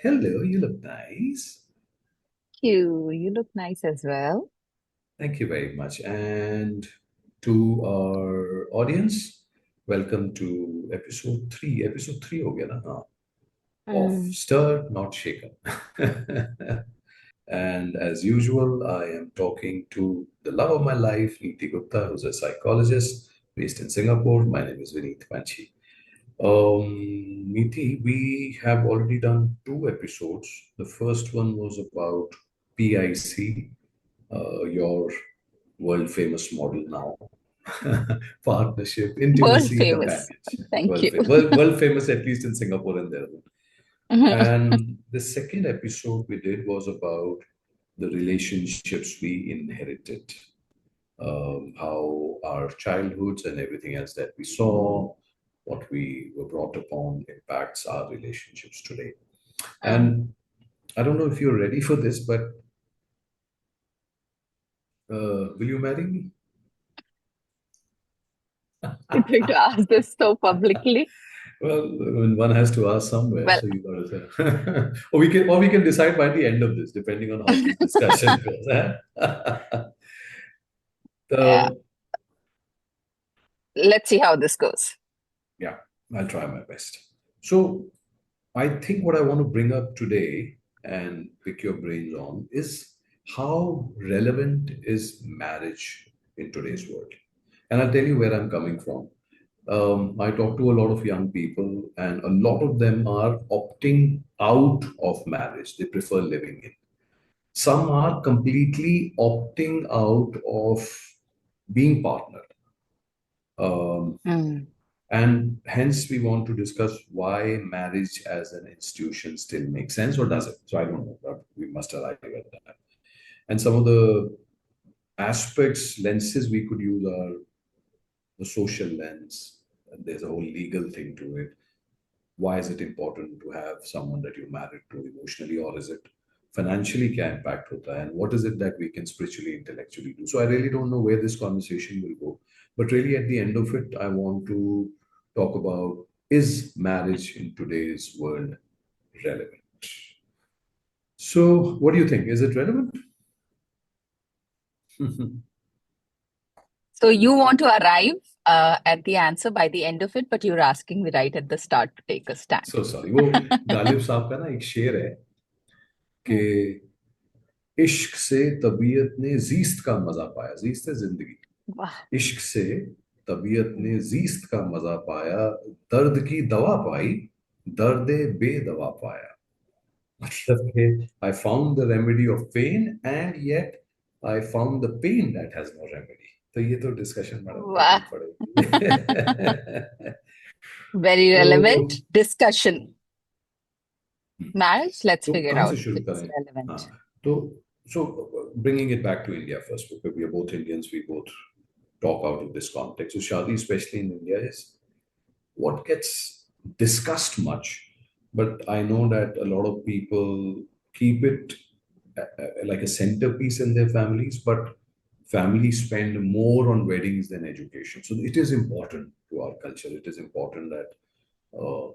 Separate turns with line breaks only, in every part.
Hello, you look nice.
You look nice as well.
Thank you very much. And to our audience, welcome to episode three. Episode three हो गया ना? हाँ. Of
Mm.
Stir Not Shaken. And as usual, I am talking to the love of my life, Neeti Gupta, who's a psychologist based in Singapore. My name is Vineet Panchi. Neeti, we have already done two episodes. The first one was about PIC, your world famous model now. Partnership,
World
intimacy,
famous.
companionship.
Thank you.
World famous, at least in Singapore and there. And the second episode we did was about the relationships we inherited, how our childhoods and everything else that we saw, what we were brought upon impacts our relationships today.
Mm.
And I don't know if you're ready for this, but will you marry me?
You're going to ask this so publicly.
Well, I mean, one has to ask somewhere,
Well,
so you got to say. Or we can decide by the end of this, depending on how this discussion goes. Huh?
yeah,
The
let's see how this goes.
Yeah, I'll try my best. So I think what I want to bring up today and pick your brains on is how relevant is marriage in today's world? And I'll tell you where I'm coming from. I talk to a lot of young people, and a lot of them are opting out of marriage. They prefer living in. Some are completely opting out of being partnered. Um,
Mm.
And hence, we want to discuss why marriage as an institution still makes sense, or does it? So I don't know, but we must arrive at that. And some of the aspects, lenses we could use are the social lens. And there's a whole legal thing to it. Why is it important to have someone that you're married to emotionally, or is it financially क्या impact होता है, and what is it that we can spiritually, intellectually do? So I really don't know where this conversation will go, but really at the end of it, I want to talk about, is marriage in today's world relevant? So what do you think? Is it relevant?
So you want to arrive at the answer by the end of it, but you're asking me right at the start to take a stand.
So sorry, वो गालिब साहब का ना एक शेर है कि
Hmm.
इश्क से तबीयत ने जीस्त का मजा पाया, जीस्त है जिंदगी,
Wow.
इश्क से तबीयत ने
Hmm.
जीस्त का मजा पाया, दर्द की दवा पाई, दर्द बेदवा पाया. मतलब कि I found the remedy of pain and yet I found the pain that has no remedy. तो ये तो डिस्कशन मैडम करनी
Wow.
पड़ेगी.
Very
तो
relevant discussion. Marriage, let's
तो
figure
कहाँ
out
से
if
शुरू
it's
करें? हाँ,
relevant.
तो so bringing it back to India first, because we are both Indians, we both talk out of this context. So shadi, especially in India, is what gets discussed much, but I know that a lot of people keep it like a centerpiece in their families, but families spend more on weddings than education. So it is important to our culture. It is important that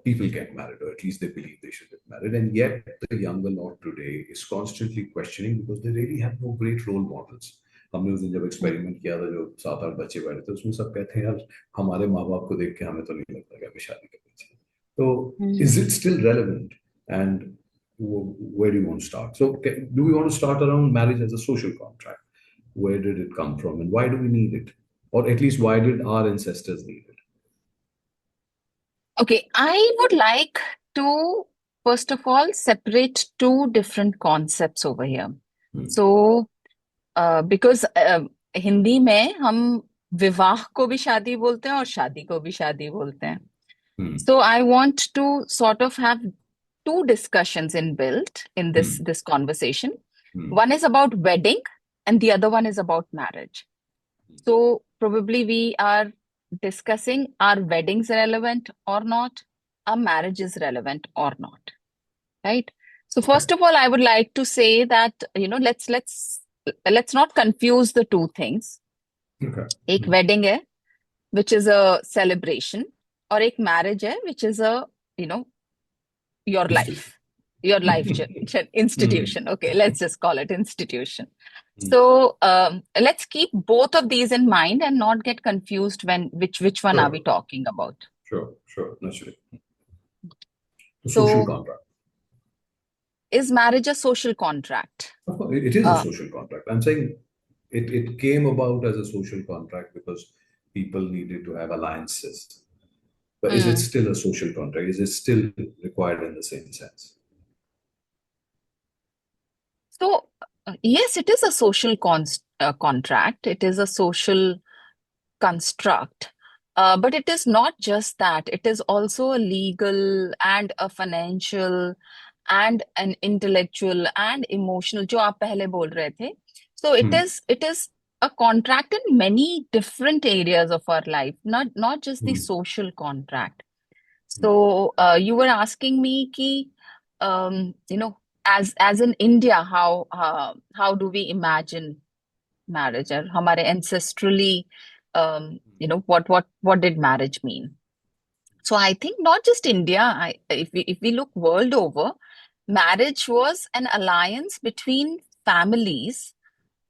people get married, or at least they believe they should get married. And yet, the younger lot today is constantly questioning because they really have no great role models. हमने उस दिन जब
Hmm.
Experiment किया था, जो 7-8 बच्चे बैठे थे, उसमें सब कहते हैं यार हमारे माँ बाप को देख के हमें तो नहीं लगता कि हमें शादी करनी चाहिए. तो
Hmm.
is it still relevant? And where do you want to start? So do we want to start around marriage as a social contract? Where did it come from, and why do we need it? Or at least why did our ancestors need it?
Okay, I would like to first of all separate two different concepts over here.
Hmm.
So, because Hindi में हम विवाह को भी शादी बोलते हैं और शादी को भी शादी बोलते हैं.
Hmm.
So I want to sort of have two discussions inbuilt in
Hmm.
this conversation.
Hmm.
One is about wedding and the other one is about marriage. So probably we are discussing are weddings relevant or not, are marriages relevant or not, right? So
Okay.
first of all, I would like to say that, let's not confuse the two things.
Okay.
एक wedding है, which is a celebration, और एक marriage है, which is a, you know, your
Institution.
life. your life institution. Okay, let's just call it institution. So let's keep both of these in mind and not get confused when which one are we
Sure,
talking about.
sure, naturally. The social
So
contract.
is marriage a social contract?
Of course, it is a
Uh,
social contract. I'm saying it came about as a social contract because people needed to have alliances. But is it
hmm.
still a social contract? Is it still required in the same sense?
So yes, it is a social contract. It is a social construct. But it is not just that. It is also a legal and a financial and an intellectual and emotional, जो आप पहले बोल रहे थे. So
Hmm.
it is a contract in many different areas of our life, not just the
Hmm.
social contract.
Hmm.
So you were asking me कि as in India, how do we imagine marriage? और हमारे ancestrally, what did marriage mean? So I think not just India. If we look world over, marriage was an alliance between families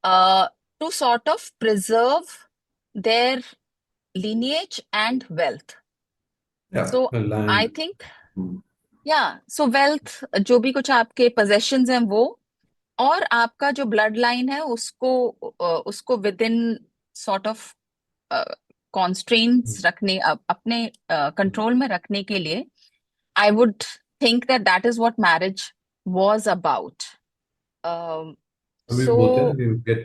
uh, to sort of preserve their lineage and wealth.
Yeah,
So I
land.
think,
Hmm.
yeah, so wealth, जो भी कुछ आपके possessions हैं वो, और आपका जो blood line है उसको with in sort of constraints रखने, अपने कंट्रोल में रखने के लिए, आई would think that that is what marriage was about.
अभी
सो
बोलते हैं ना कि get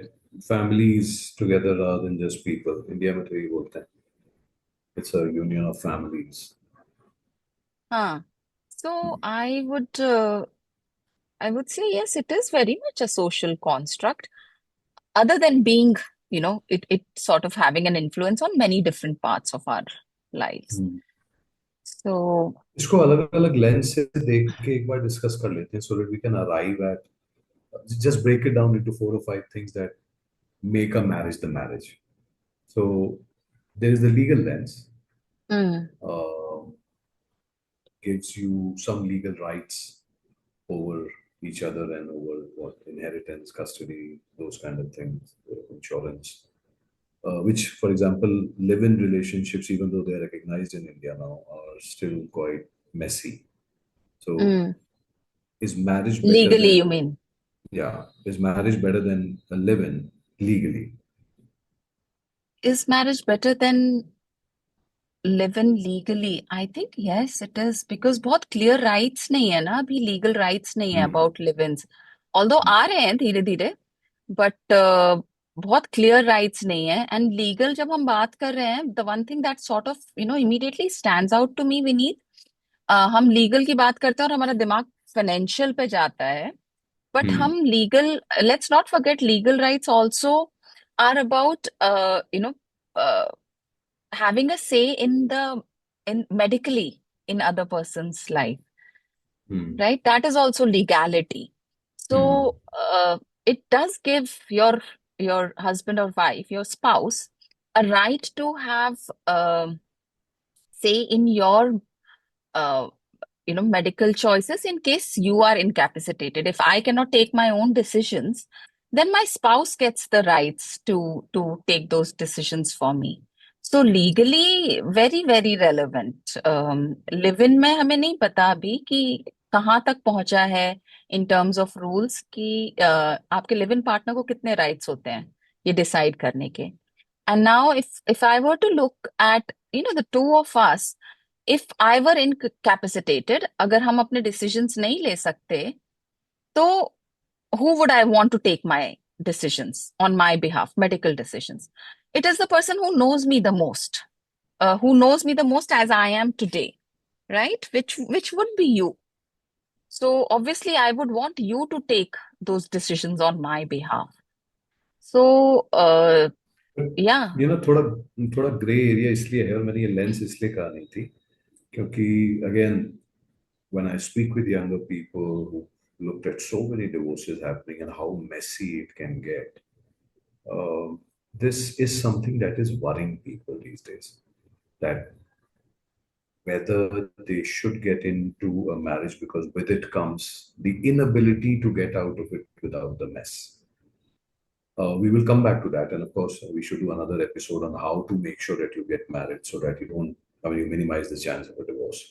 families together rather than just people. India में तो ये बोलते हैं. It's a union of families.
हाँ, सो
Hmm.
I would say yes, it is very much a social construct, other than being, it sort of having an influence on many different parts of our lives.
Hmm.
So
इसको अलग अलग lens से देख के एक बार discuss कर लेते हैं so that we can arrive at just break it down into 4 or 5 things that make a marriage the marriage. So there is the legal lens,
mm,
uh, gives you some legal rights over each other and over what inheritance, custody, those kind of things, insurance. Which, for example, live-in relationships, even though they're recognized in India now, are still quite messy. So,
mm.
is marriage better
Legally, you
than,
mean?
yeah, is marriage better than a live-in legally?
Is marriage better than live in legally? I think yes, it is, because बहुत clear rights नहीं है ना, अभी legal rights नहीं है
Hmm.
about live-ins. Although आ रहे हैं धीरे धीरे, but बहुत clear rights नहीं है. And legal जब हम बात कर रहे हैं, the one thing that sort of immediately stands out to me, Vineet, हम legal की बात करते हैं और हमारा दिमाग financial पे जाता है. But
Hmm.
हम legal, let's not forget, legal rights also are about uh, having a say in medically in other person's life,
Hmm.
right? That is also legality.
Hmm.
So it does give your husband or wife, your spouse, a right to have say in your uh, medical choices in case you are incapacitated. If I cannot take my own decisions, then my spouse gets the rights to take those decisions for me. So legally very very relevant. Live in में हमें नहीं पता अभी कि कहाँ तक पहुंचा है in terms of rules, कि आपके लिव इन पार्टनर को कितने राइट्स होते हैं ये डिसाइड करने के. And now if I were to look at the two of us, if I were incapacitated, अगर हम अपने decisions नहीं ले सकते, तो who would I want to take my decisions on my behalf, medical decisions? It is the person who knows me the most, as I am today, right? Which would be you. So obviously, I would want you to take those decisions on my behalf. So
But,
yeah.
थोड़ा थोड़ा grey area इसलिए है और मैंने ये lens इसलिए कहा नहीं थी क्योंकि again when I speak with younger people who looked at so many divorces happening and how messy it can get, this is something that is worrying people these days. That whether they should get into a marriage, because with it comes the inability to get out of it without the mess. We will come back to that, and of course, we should do another episode on how to make sure that you get married so that you don't, I mean, you minimize the chance of a divorce.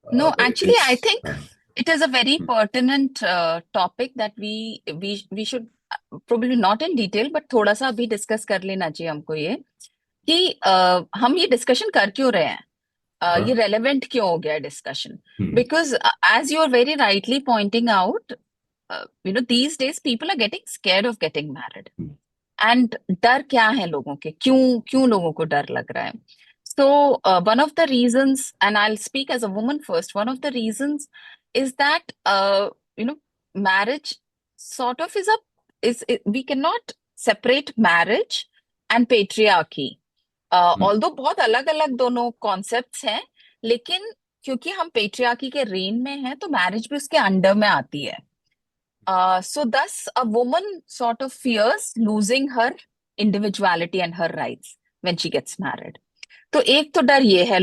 No,
But it
actually, I
is,
think it is a very
hmm,
pertinent topic that we should probably not in detail, but थोड़ा सा अभी discuss कर लेना चाहिए हमको ये कि हम ये डिस्कशन कर क्यों रहे हैं, ये
हाँ,
रेलेवेंट क्यों हो गया discussion.
Hmm,
because as you are very rightly pointing out, these days people are getting scared of getting married.
Hmm,
and डर क्या है लोगों के, क्यों क्यों लोगों को डर लग रहा है. So, one of the reasons, and I'll speak as a woman first, one of the reasons is that, you know, marriage sort of we cannot separate marriage and patriarchy.
Hmm,
Although बहुत अलग अलग दोनों concepts हैं, लेकिन क्योंकि हम patriarchy के reign में हैं, तो marriage भी उसके अंडर में आती है. So thus, a woman sort of fears losing her individuality and her rights when she gets married. तो एक तो डर ये है,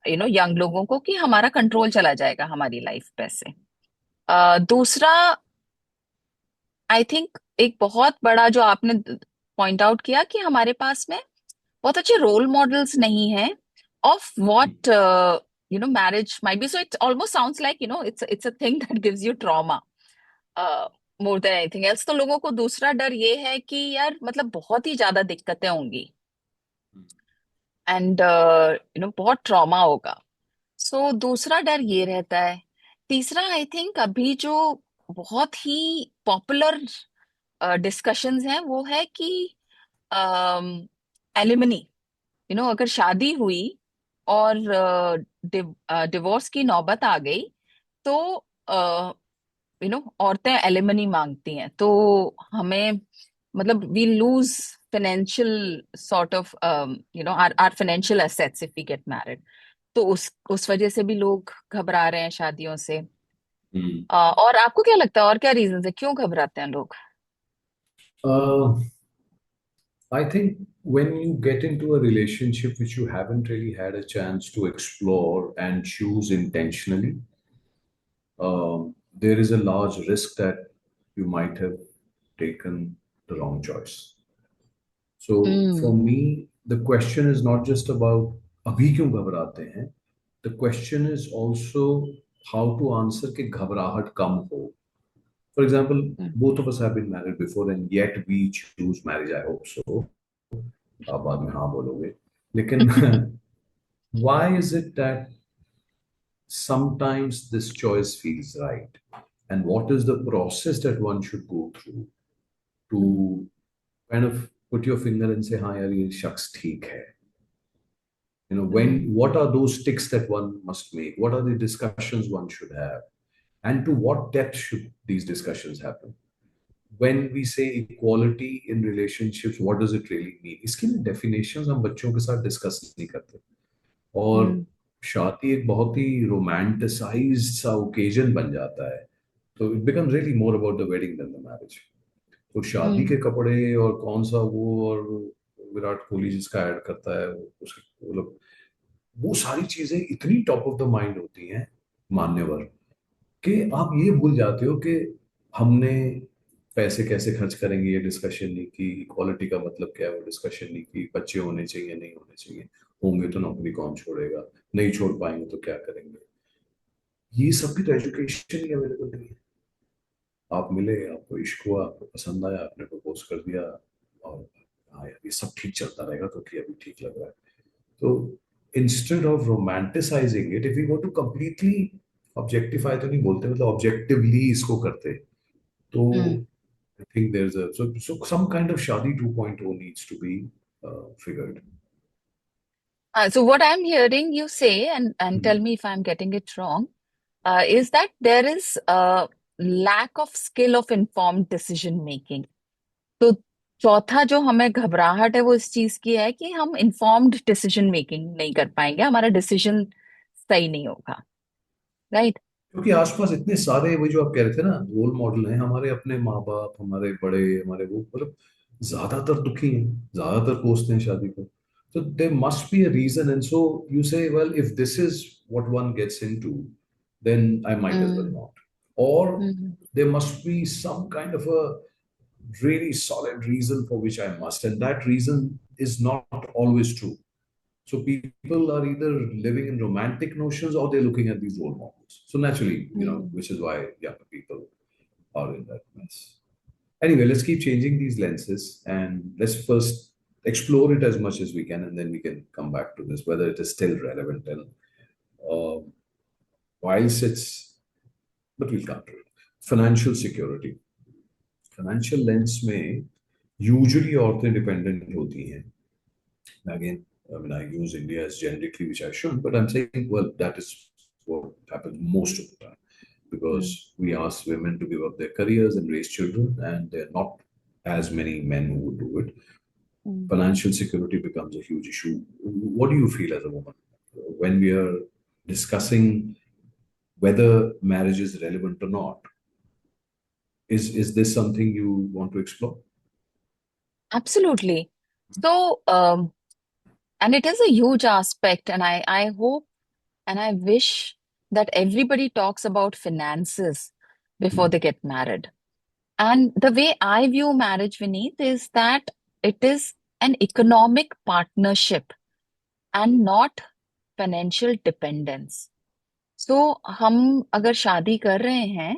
यंग लोगों को, कि हमारा कंट्रोल चला जाएगा हमारी लाइफ पे से. दूसरा, आई थिंक एक बहुत बड़ा जो आपने पॉइंट आउट किया कि हमारे पास में बहुत अच्छे रोल मॉडल्स नहीं है of what marriage might be. So it almost sounds like, it's a thing that gives you trauma more than anything else. तो लोगों को दूसरा डर ये है कि यार मतलब बहुत ही ज्यादा दिक्कतें होंगी एंड बहुत ट्रॉमा होगा. सो दूसरा डर ये रहता है. तीसरा, आई थिंक अभी जो बहुत ही पॉपुलर डिस्कशंस हैं वो है कि एलिमनी, अगर शादी हुई और डिवोर्स की नौबत आ गई, तो औरतें एलिमनी मांगती हैं, तो हमें मतलब we lose financial sort of or financial assets if we get married. तो उस वजह से भी लोग घबरा रहे हैं शादियों से.
हम्म.
और आपको क्या लगता है, और क्या रीजन है क्यों घबराते हैं लोग?
I think when you get into a relationship which you haven't really had a chance to explore and choose intentionally, there is a large risk that you might have taken the wrong choice. So for
hmm.
me, the question is not just about अभी क्यों घबराते हैं. The question is also how to answer कि घबराहट कम हो. For example, both of us have been married before and yet we choose marriage. I hope so. आप बाद में हाँ बोलोगे. लेकिन why is it that sometimes this choice feels right? And what is the process that one should go through to kind of put your finger and say, हाँ यार ये शख्स ठीक है. What are those ticks that one must make? What are the discussions one should have? And to what depth should these discussions happen? When we say equality in relationships, what does it really mean? इसकी definitions हम बच्चों के साथ discuss नहीं करते. और शादी एक बहुत ही रोमांटिसाइज्ड सा ओकेजन बन जाता है. तो it become really more about the wedding than the marriage. तो शादी के कपड़े और कौन सा वो, और विराट कोहली जिसका ऐड करता है उसके मतलब वो सारी चीजें इतनी टॉप ऑफ द माइंड होती हैं मान्यवर, कि आप ये भूल जाते हो कि हमने पैसे कैसे खर्च करेंगे ये डिस्कशन नहीं की, इक्वालिटी का मतलब क्या है वो डिस्कशन नहीं की, बच्चे होने चाहिए नहीं होने चाहिए, होंगे तो नौकरी कौन छोड़ेगा, नहीं छोड़ पाएंगे तो क्या करेंगे. ये सब की तो एजुकेशन ही अवेलेबल नहीं है. आप मिले, आपको इश्क हुआ, आपको पसंद आया, आपने प्रपोज कर दिया, और हाँ यार ये सब ठीक चलता रहेगा क्योंकि अभी ठीक लग रहा है. तो instead of romanticising it, if you go to completely objectify, तो नहीं बोलते, मतलब ऑब्जेक्टिवली इसको करते, तो I think there's a so some kind of Shadi 2.0 needs to be figured.
So what I'm hearing you say, and tell
Hmm.
me if I'm getting it wrong, is that there is a lack of skill of informed decision making. तो चौथा जो हमें घबराहट है वो इस चीज की है कि हम इंफॉर्म्ड डिसीजन मेकिंग नहीं कर पाएंगे, हमारा डिसीजन सही नहीं होगा. राइट.
क्योंकि आसपास इतने सारे, वही जो आप कह रहे थे ना, रोल मॉडल हैं, हमारे अपने माँ बाप, हमारे बड़े, हमारे वो, मतलब ज्यादातर दुखी हैं, ज्यादातर कोसते हैं शादी को. So there must be a reason. And so you say, well, if this is what one gets into, then I might as well
Mm,
not. Or
mm,
there must be some kind of a really solid reason for which I must. And that reason is not always true. So people are either living in romantic notions or they're looking at these role models. So naturally,
mm.
which is why younger people are in that mess. Anyway, let's keep changing these lenses and let's first explore it as much as we can, and then we can come back to this whether it is still relevant. And uh, whilst it's, but we'll come to it. Financial security. Financial lens में usually औरतें dependent होती हैं. Again, I mean, I use India as generically, which I shouldn't, but I'm saying, well, that is what happens most of the time
Mm,
because we ask women to give up their careers and raise children, and there are not as many men who would do it.
mm.
Financial security becomes a huge issue. What do you feel as a woman when we are discussing whether marriage is relevant or not? Is this something you want to explore?
Absolutely. So, and it is a huge aspect, and I hope and I wish that everybody talks about finances before
Hmm.
they get married. And the way I view marriage, Vineet, is that it is an economic partnership and not financial dependence. So हम अगर शादी कर रहे हैं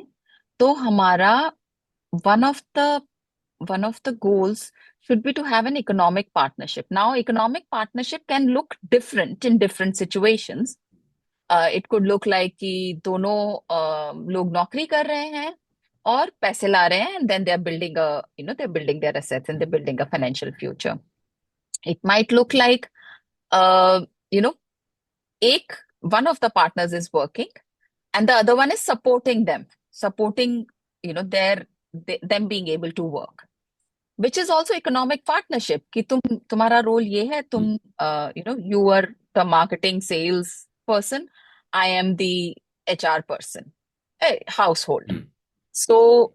तो हमारा one of the one of the goals should be to have an economic partnership. Now, economic partnership can look different in different situations. It could look like कि दोनों लोग नौकरी कर रहे हैं और पैसे ला रहे हैं and then they're building a they're building their assets and they're building a financial future. It might look like uh, you know एक one of the partners is working and the other one is supporting them, supporting them being able to work, which is also economic partnership कि तुम्हारा role ये है,
Hmm.
you are the marketing sales person, I am the HR person, household.
Hmm.
So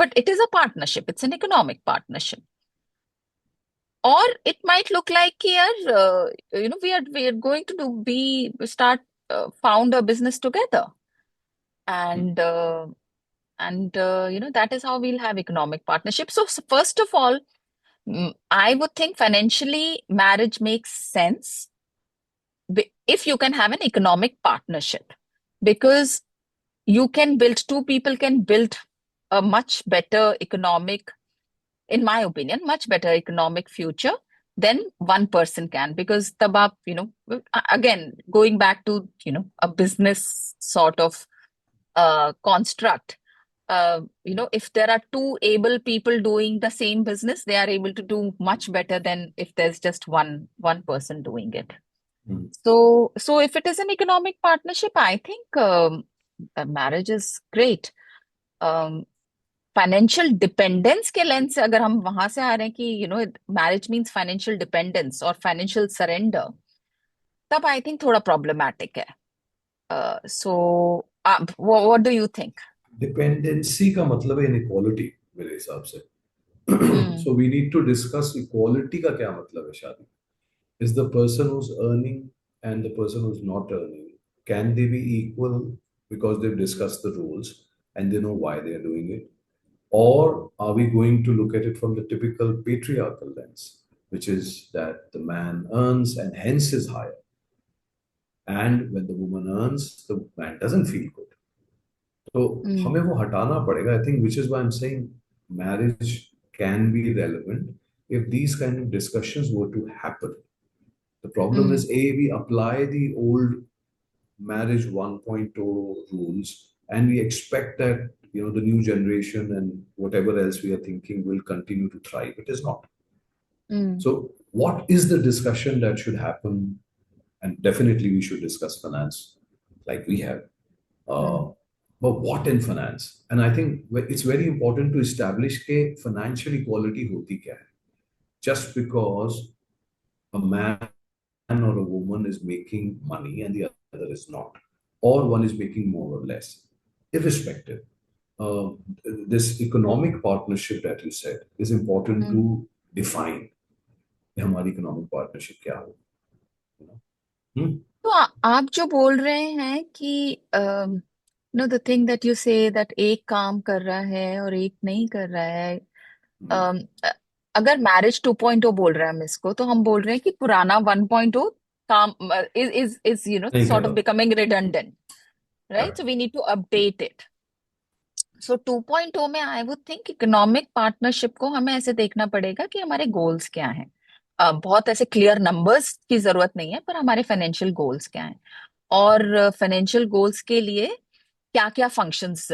but it is a partnership, it's an economic partnership. Or it might look like here, we are going to start found a business together,
Hmm.
and that is how we'll have economic partnership. So, first of all, I would think financially marriage makes sense if you can have an economic partnership, because two people can build a much better economic, in my opinion, much better economic future than one person can. Because tab aap, again, going back to, a business sort of construct, if there are two able people doing the same business, they are able to do much better than if there's just one person doing it.
Hmm.
So if it is an economic partnership, I think a marriage is great. Financial dependence के lens से अगर हम वहां से आ रहे हैं कि marriage means financial dependence और फाइनेंशियल सरेंडर, तब आई थिंक थोड़ा प्रॉब्लमैटिक है. So what do you think?
Dependency का मतलब है इनइक्वालिटी मेरे हिसाब से.
हम्म.
So we need to discuss equality का क्या मतलब है शादी. Is the person who's earning and the person who's not earning, can they be equal because they've discussed the rules and they know why they are doing it? Or are we going to look at it from the typical patriarchal lens, which is that the man earns and hence is higher, and when the woman earns the man doesn't feel good. तो हमें वो हटाना पड़ेगा. I think, which is why I'm saying marriage can be relevant if these kind of discussions were to happen. The problem is, A, we apply the old marriage 1.0 rules and we expect that the new generation and whatever else we are thinking will continue to thrive. It is not. So what is the discussion that should happen? And definitely we should discuss finance like we have. Uh, but what in finance? And I think it's very important to establish that financial equality hoti kya hai. Just because a man or a woman is making money and the other is not, or one is making more or less, irrespective. Uh, this economic partnership that you said is important to define. कि हमारी economic partnership क्या हो, you know? हम्म।
तो आप जो बोल रहे हैं कि know the thing that you say that एक काम कर रहा है और एक नहीं कर रहा है,
हम्म।
um, अगर मैरिज 2.0 बोल रहे हैं हम इसको, तो हम बोल रहे हैं कि पुराना 1.0 काम इज
नहीं कर
सॉर्ट ऑफ
रहा।
Becoming redundant, right? So
correct.
We need to update it. So 2.0 में I would think economic partnership को हमें ऐसे देखना पड़ेगा कि हमारे गोल्स क्या हैं। बहुत ऐसे क्लियर नंबर्स की जरूरत नहीं है, पर हमारे फाइनेंशियल गोल्स क्या हैं, और फाइनेंशियल गोल्स के लिए क्या क्या फंक्शंस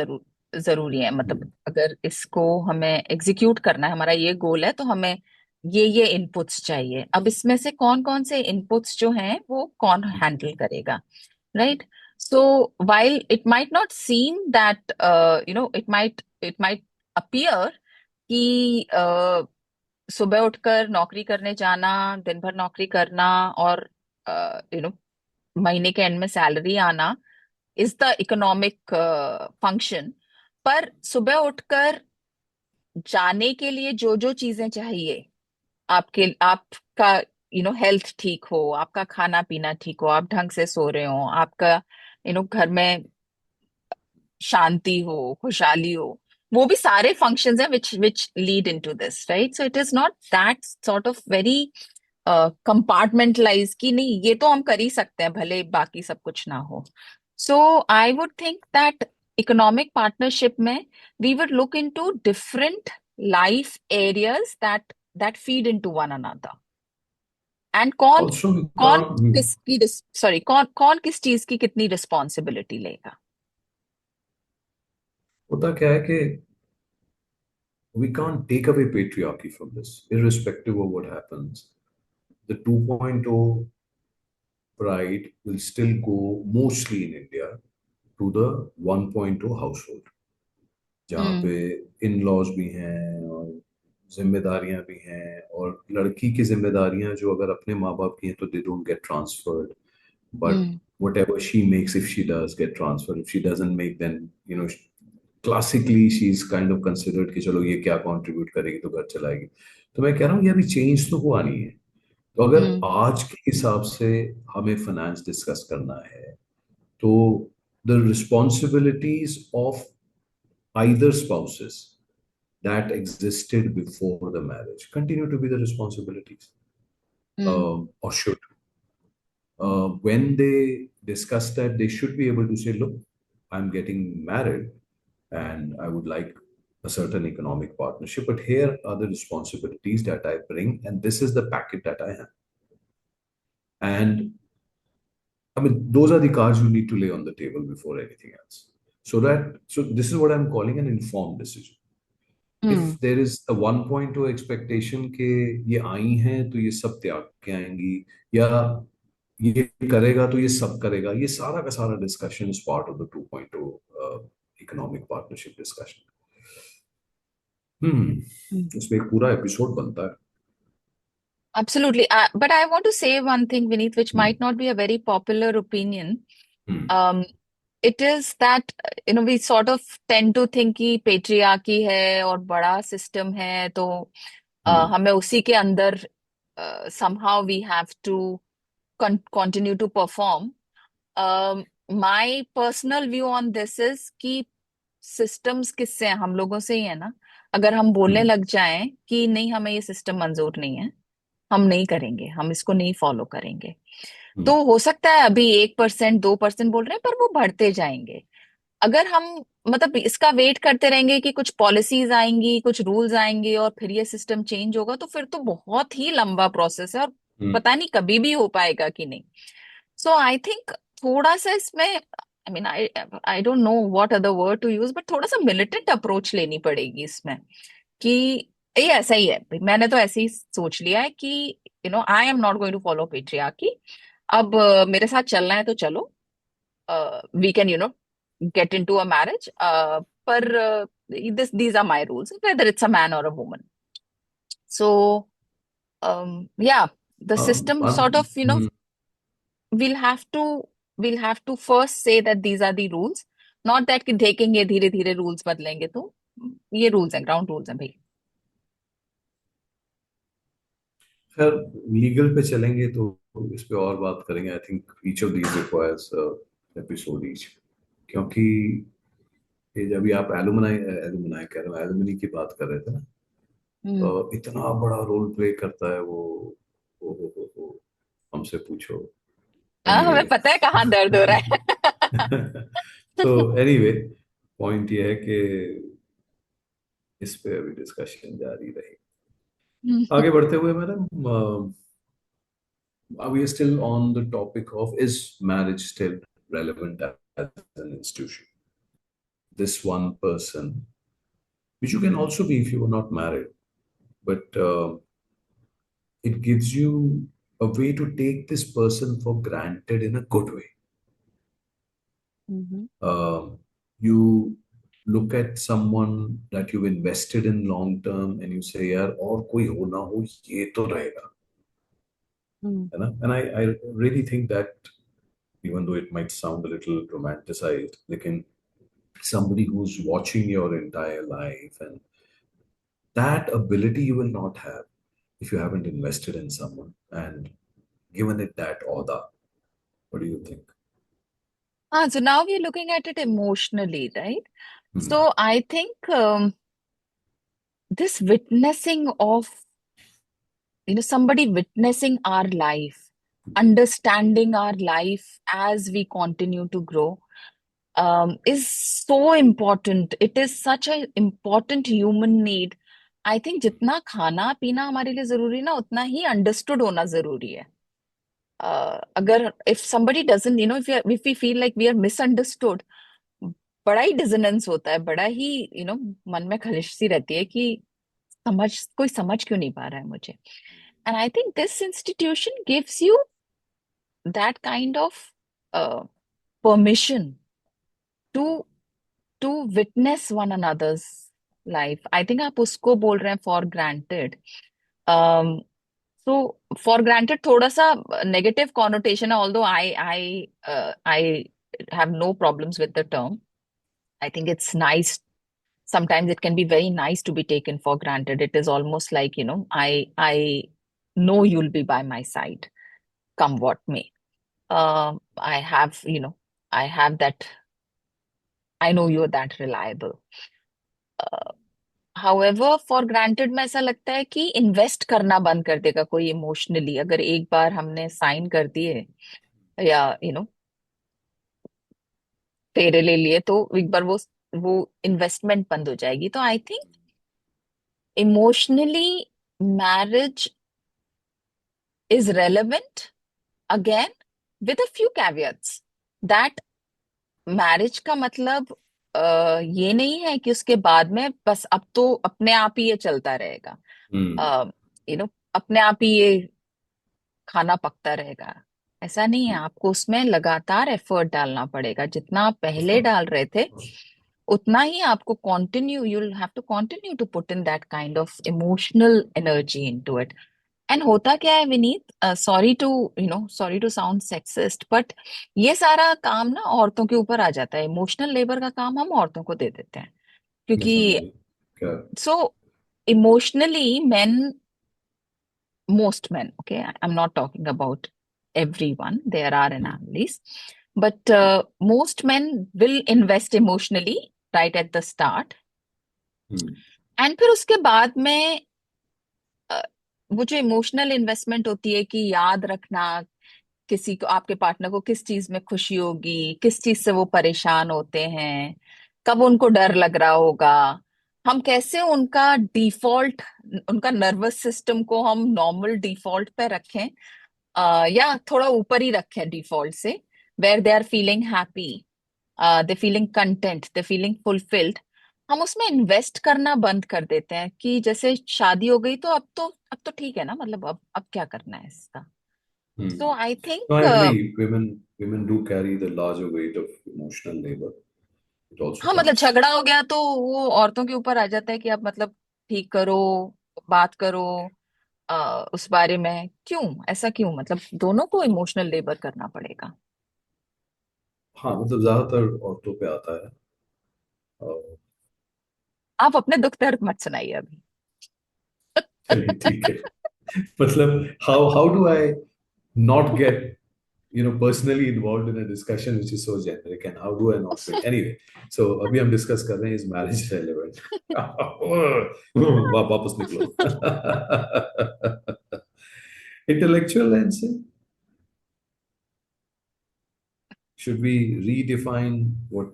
जरूरी है। मतलब
हम्म।
अगर इसको हमें एग्जीक्यूट करना है, हमारा ये गोल है, तो हमें ये इनपुट्स चाहिए। अब इसमें से कौन कौन से इनपुट्स जो हैं वो कौन हैंडल करेगा, right? So while it might not seem that it might appear कि सुबह उठकर नौकरी करने जाना, दिन भर नौकरी करना, और महीने के एंड में सैलरी आना इज द इकोनॉमिक फंक्शन। पर सुबह उठकर जाने के लिए जो जो चीजें चाहिए, आपका हेल्थ ठीक हो, आपका खाना पीना ठीक हो, आप ढंग से सो रहे हो, आपका घर में शांति हो, खुशहाली हो, वो भी सारे फंक्शंस हैं which lead into this, right? So it is not that sort of very compartmentalise कि नहीं ये तो हम कर ही सकते हैं भले बाकी सब कुछ ना हो। So I would think that economic partnership में we would look into different life areas that feed into one another, and कौन
ऑल्सो वी
कौन
कांट।
किसकी सॉरी कौन कौन किस चीज की कितनी रिस्पॉन्सिबिलिटी लेगा।
होता क्या है कि we can't take away patriarchy from this, irrespective of what happens. The 2.0 pride will still go mostly in India to the 1.0 household, जहाँ पे
हम्म।
इन लॉज भी हैं और जिम्मेदारियां भी हैं, और लड़की की जिम्मेदारियां जो अगर अपने माँ बाप की हैं तो they don't get transferred, but
hmm.
whatever she makes, if she does get transferred, if she doesn't make, then classically she's kind of considered कि चलो ये क्या कंट्रीब्यूट करेगी तो घर चलाएगी। तो मैं कह रहा हूँ ये अभी चेंज तो हुआ नहीं है। तो अगर
हम्म।
आज के हिसाब से हमें फाइनेंस डिस्कस करना है, तो the responsibilities of either spouses that existed before the marriage continue to be the responsibilities,
hmm.
or should. When they discuss that, they should be able to say, look, I'm getting married and I would like a certain economic partnership, but here are the responsibilities that I bring, and this is the packet that I have. And I mean, those are the cards you need to lay on the table before anything else. So this is what I'm calling an informed decision.
Hmm.
If there is a 1.0 expectation कि ये आई हैं तो ये सब त्याग के आएंगी, या ये करेगा तो ये सब करेगा, ये सारा का सारा discussion is part of the 2.0 economic partnership discussion.
Hmm.
उसमें एक पूरा एपिसोड बनता है।
Absolutely. But I want to say one thing, Vineet, which
hmm.
might not be a very popular opinion.
Hmm.
Um, it is that, we sort of tend to think कि patriarchy है और बड़ा system है, तो
हम्म।
हमें उसी के अंदर somehow we have to continue to perform. My personal view on this is कि systems किससे हैं? हम लोगों से ही है ना। अगर हम बोलने
हम्म।
लग जाएं कि नहीं, हमें ये सिस्टम मंजूर नहीं है, हम नहीं करेंगे, हम इसको नहीं फॉलो करेंगे,
हम्म।
तो हो सकता है अभी 1%, 2% बोल रहे हैं, पर वो बढ़ते जाएंगे। अगर हम मतलब इसका वेट करते रहेंगे कि कुछ पॉलिसीज आएंगी, कुछ रूल्स आएंगे और फिर ये सिस्टम चेंज होगा, तो फिर तो बहुत ही लंबा प्रोसेस है, और
हम्म।
पता नहीं कभी भी हो पाएगा कि नहीं। सो आई थिंक थोड़ा सा इसमें, I mean, I don't know what other word to use, but थोड़ा सा मिलिटेंट अप्रोच लेनी पड़ेगी इसमें, कि ये ऐसा ही है भाई, मैंने तो ऐसे ही सोच लिया है कि I am not going to follow patriarchy. अब मेरे साथ चलना है तो चलो, we can get into a marriage, पर these are my rules, whether it's a man or a woman. So yeah, the system sort of,
hmm.
we'll have to we'll have to first say that these are the rules, not that कि देखेंगे धीरे धीरे rules बदलेंगे, तो ये rules हैं, ground rules हैं भाई।
खैर, लीगल पे चलेंगे तो इस पे और बात करेंगे। I think each of these requires episode each, क्योंकि ये जब भी आप एलुमनाई एलुमनाई कह रहे हो, एलुमनी की बात कर रहे थे ना,
हम्म।
इतना बड़ा रोल प्ले करता है वो। हो, हमसे पूछो।
हाँ, हमें
एनीवे
पता है कहाँ दर्द हो रहा है।
तो एनीवे, पॉइंट ये है कि इस पे अभी डिस्कशन जारी रही। आगे बढ़ते हुए madam, we are still on the topic of, is marriage still relevant as an institution? This one person, which you can also be if you are not married, but it gives you a way to take this person for granted in a good way.
Hmm.
You look at someone that you've invested in long term and you say, यार और कोई हो ना हो ये तो रहेगा,
हम्म।
है ना? And I really think that, even though it might sound a little romanticized, लेकिन somebody who's watching your entire life, and that ability you will not have if you haven't invested in someone and given it that order. What do you think?
So now we're looking at it emotionally, right?
Hmm.
So I think this witnessing of, somebody witnessing our life, understanding our life as we continue to grow, is so important. It is such an important human need. I think जितना खाना पीना हमारे लिए जरूरी ना, उतना he understood होना जरूरी है. अगर if somebody doesn't, if we feel like we are misunderstood, बड़ा ही डिसोनेंस होता है, बड़ा ही मन में खलिश सी रहती है कि समझ कोई समझ क्यों नहीं पा रहा है मुझे. And I think this institution gives you that kind of permission to to witness one another's life. I think आप उसको बोल रहे हैं for granted. um, so for granted थोड़ा सा negative connotation है, although I have no problems with the term. I think it's nice. Sometimes it can be very nice to be taken for granted. It is almost like, I know you'll be by my side, come what may. I have, I have that, I know you're that reliable. However for granted में ऐसा लगता है कि invest करना बंद कर देगा कोई इमोशनली, अगर एक बार हमने साइन कर दिए या फेरे ले लिए, तो एक बार वो इन्वेस्टमेंट बंद हो जाएगी. तो I think emotionally marriage is relevant again with a few caveats that marriage का मतलब ये नहीं है कि उसके बाद में बस अब तो अपने आप ही ये चलता रहेगा.
Hmm.
अपने आप ही ये खाना पकता रहेगा, ऐसा नहीं है. आपको उसमें लगातार एफर्ट डालना पड़ेगा. जितना आप पहले डाल रहे थे उतना ही आपको continue, you will have to continue to put in that kind of emotional energy into it. And होता क्या है Vineet, sorry to sound sexist, but ये सारा काम ना औरतों के ऊपर आ जाता है. इमोशनल लेबर का काम हम औरतों को दे देते हैं,
मैं
क्योंकि
समझा नहीं क्या।
So emotionally men, most men, okay, I'm not talking about everyone, there are anomalies, but most men will invest emotionally right at the start.
Hmm.
And फिर उसके बाद में वो जो इमोशनल इन्वेस्टमेंट होती है कि याद रखना किसी को, आपके पार्टनर को किस चीज में खुशी होगी, किस चीज से वो परेशान होते हैं, कब उनको डर लग रहा होगा, हम कैसे उनका डिफॉल्ट, उनका नर्वस सिस्टम को हम नॉर्मल डिफॉल्ट पे रखें, या थोड़ा ऊपर ही रखें डिफॉल्ट से, where they are feeling happy, they feeling content, they feeling fulfilled. हम उसमें इन्वेस्ट करना बंद कर देते हैं कि जैसे शादी हो गई तो अब तो ठीक है ना, मतलब अब क्या करना है इसका.
Hmm.
So I
No, I
think
agree. Women do carry the larger weight of emotional labor. It also
हाँ, मतलब
comes.
झगड़ा हो गया तो वो औरतों के ऊपर आ जाता है कि आप मतलब ठीक करो, बात करो, उस बारे में क्यों, ऐसा क्यों, मतलब दोनों को इमोशनल लेबर करना पड़ेगा.
हाँ, मतलब ज्यादातर औरतों पे आता है। और
आप अपने दुख दर्द मत सुनाइए अभी.
चलिए ठीक है। मतलब how do I not get personally involved in a discussion which is so generic, and how do I not bring anyway? So अभी हम discuss कर रहे हैं is marriage relevant? वापस निकलो. Intellectual lens से, should we redefine what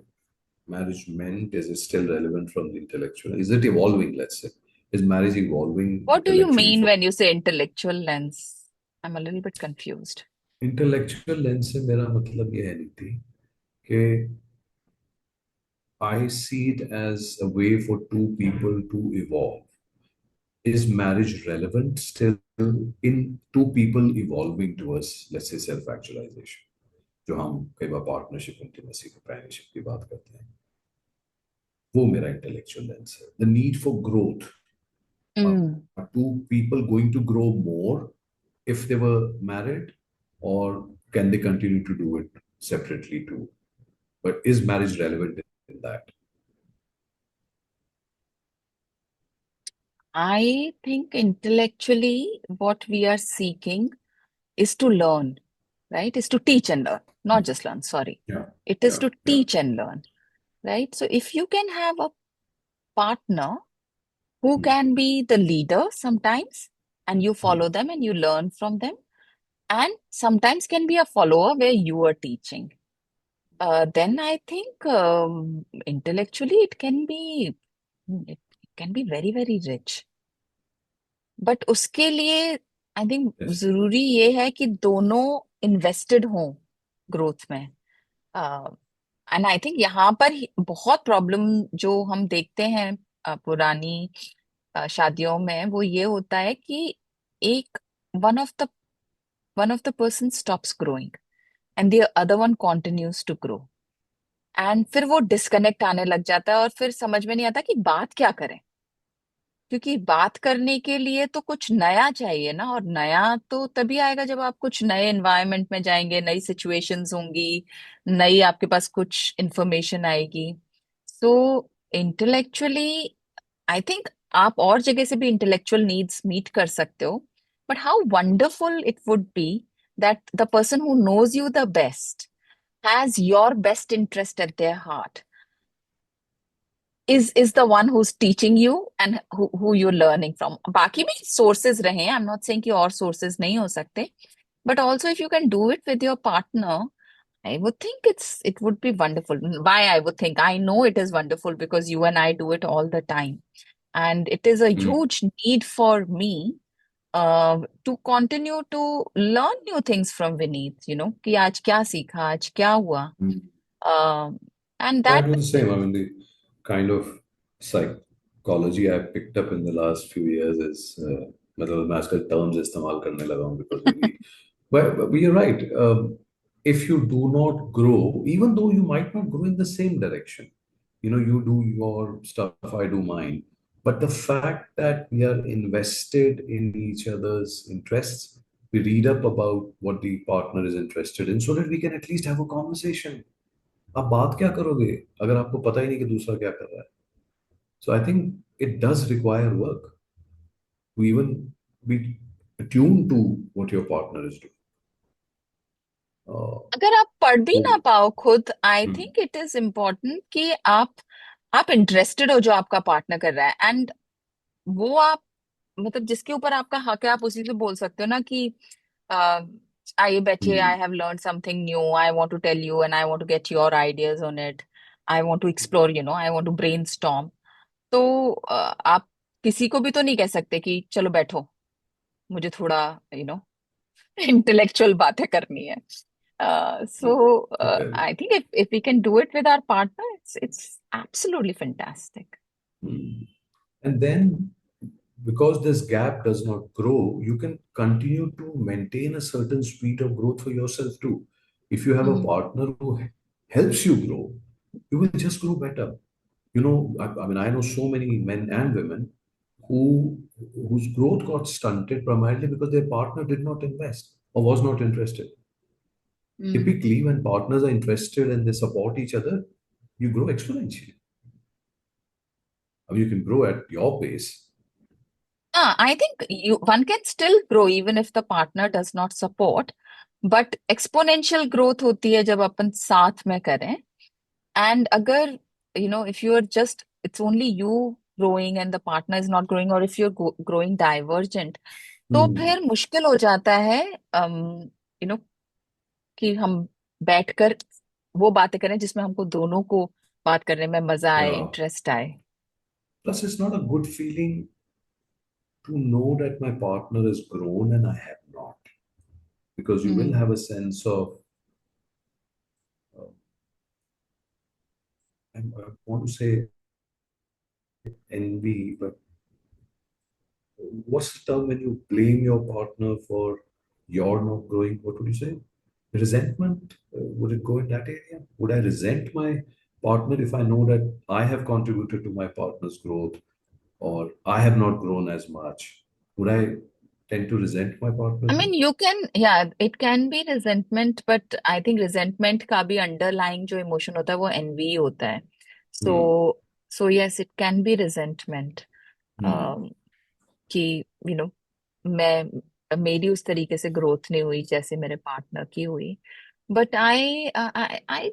marriage meant? Is it still relevant from the intellectual? Is it evolving, let's say? Is marriage evolving
What do you
intellectually
mean
for
when you say intellectual lens? I'm a little bit confused.
intellectual lens से मेरा मतलब ये है नीति कि I see it as a way for two people to evolve. Is marriage relevant still in two people evolving towards, let's say, self-actualization? जो हम कई बार पार्टनरशिप, इंटीमेसी, कंपेनियनशिप की बात करते हैं, वो मेरा इंटेलेक्चुअल लेंस है. The need for growth.
Mm.
Are two people going to grow more if they were married, or can they continue to do it separately too? But is marriage relevant in that?
I think intellectually, what we are seeking is to learn, right? Is to teach and learn, not just learn, sorry.
Yeah,
It is
yeah,
to
yeah.
teach and learn, right? So if you can have a partner who
Hmm.
can be the leader sometimes, and you
Hmm.
follow them and you learn from them, and sometimes can be a follower where you are teaching, then I think intellectually it can be very, very rich. But उसके लिए I think
Yes.
जरूरी ये है कि दोनों invested हों growth में. And I think यहाँ पर बहुत प्रॉब्लम जो हम देखते हैं पुरानी शादियों में, वो ये होता है कि एक one of the one of the person stops growing and the other one continues to grow, and फिर वो डिस्कनेक्ट आने लग जाता है और फिर समझ में नहीं आता कि बात क्या करें. क्योंकि बात करने के लिए तो कुछ नया चाहिए ना, और नया तो तभी आएगा जब आप कुछ नए एनवायरनमेंट में जाएंगे, नई सिचुएशंस होंगी, नई आपके पास कुछ इंफॉर्मेशन आएगी. सो इंटेलेक्चुअली आई थिंक आप और जगह से भी इंटेलेक्चुअल नीड्स मीट कर सकते हो, but how wonderful it would be that the person who knows you the best has your best interest at their heart, is the one who's teaching you and who you're learning from. बाकी भी sources रहे, I'm not saying कि और sources नहीं हो सकते, but also if you can do it with your partner, I would think it would be wonderful. Why I would think? I know it is wonderful because you and I do it all the time. And it is a
Hmm.
huge need for me to continue to learn new things from Vineet, कि आज क्या सीखा, आज क्या हुआ.
Hmm.
Um, and
I
that,
do the same. I mean, the kind of psychology I picked up in the last few years is, मतलब मैं आजकल terms इस्तेमाल करने लगा हूँ because but you're right. If you do not grow, even though you might not grow in the same direction, you do your stuff, I do mine. But the fact that we are invested in each other's interests, we read up about what the partner is interested in so that we can at least have a conversation. आप बात क्या करोगे अगर आपको पता ही नहीं कि दूसरा क्या कर रहा है? So I think it does require work to even be attuned to what your partner is doing. Uh,
अगर आप पढ़ भी ना
so,
पाओ खुद, आई
hmm,
think it is important कि आप इंटरेस्टेड हो जो आपका पार्टनर कर रहा है, एंड वो आप मतलब जिसके ऊपर आपका हक है, आप उसी से बोल सकते हो ना कि अ, आइए बैठिए,
hmm,
I have learn something new, I want to tell you and I want to get your ideas on it, I want to explore, I want to brainstorm. तो आप किसी को भी तो नहीं कह सकते कि चलो बैठो, मुझे थोड़ा यू नो इंटेलेक्चुअल बातें करनी है. So
hmm, okay.
I think if we can do it with our partner, it's absolutely fantastic.
Hmm. And then, because this gap does not grow, you can continue to maintain a certain speed of growth for yourself too. If you have a
Mm.
partner who helps you grow, you will just grow better. I mean, I know so many men and women who whose growth got stunted primarily because their partner did not invest or was not interested.
Mm.
Typically, when partners are interested and they support each other, you grow exponentially. I mean, you can grow at your pace.
Yeah, I think one can still grow even if the partner does not support, but exponential growth होती है जब अपन साथ में करें. And अगर if you are just it's only you growing and the partner is not growing, or if you're growing divergent, तो
Hmm.
फिर मुश्किल हो जाता है यू नो कि हम बैठकर वो बातें करें जिसमें हमको दोनों को बात करने में मजा आए,
Yeah.
इंटरेस्ट आए.
Plus, it's not a good feeling to know that my partner has grown and I have not, because you will
hmm.
have a sense of, uh, I want to say envy, but what's the term when you blame your partner for your not growing? What would you say? Resentment? Would it go in that area? Would I resent my partner if I know that I have contributed to my partner's growth or I have not grown as much? Would I tend to resent my partner
I
then?
mean, you can, yeah, it can be resentment, but I think resentment का भी underlying जो emotion होता है वो envy होता है.
Hmm.
So, so yes, it can be resentment.
Hmm.
Um, कि मैं मेरी उस तरीके से ग्रोथ नहीं हुई जैसे मेरे पार्टनर की हुई. But I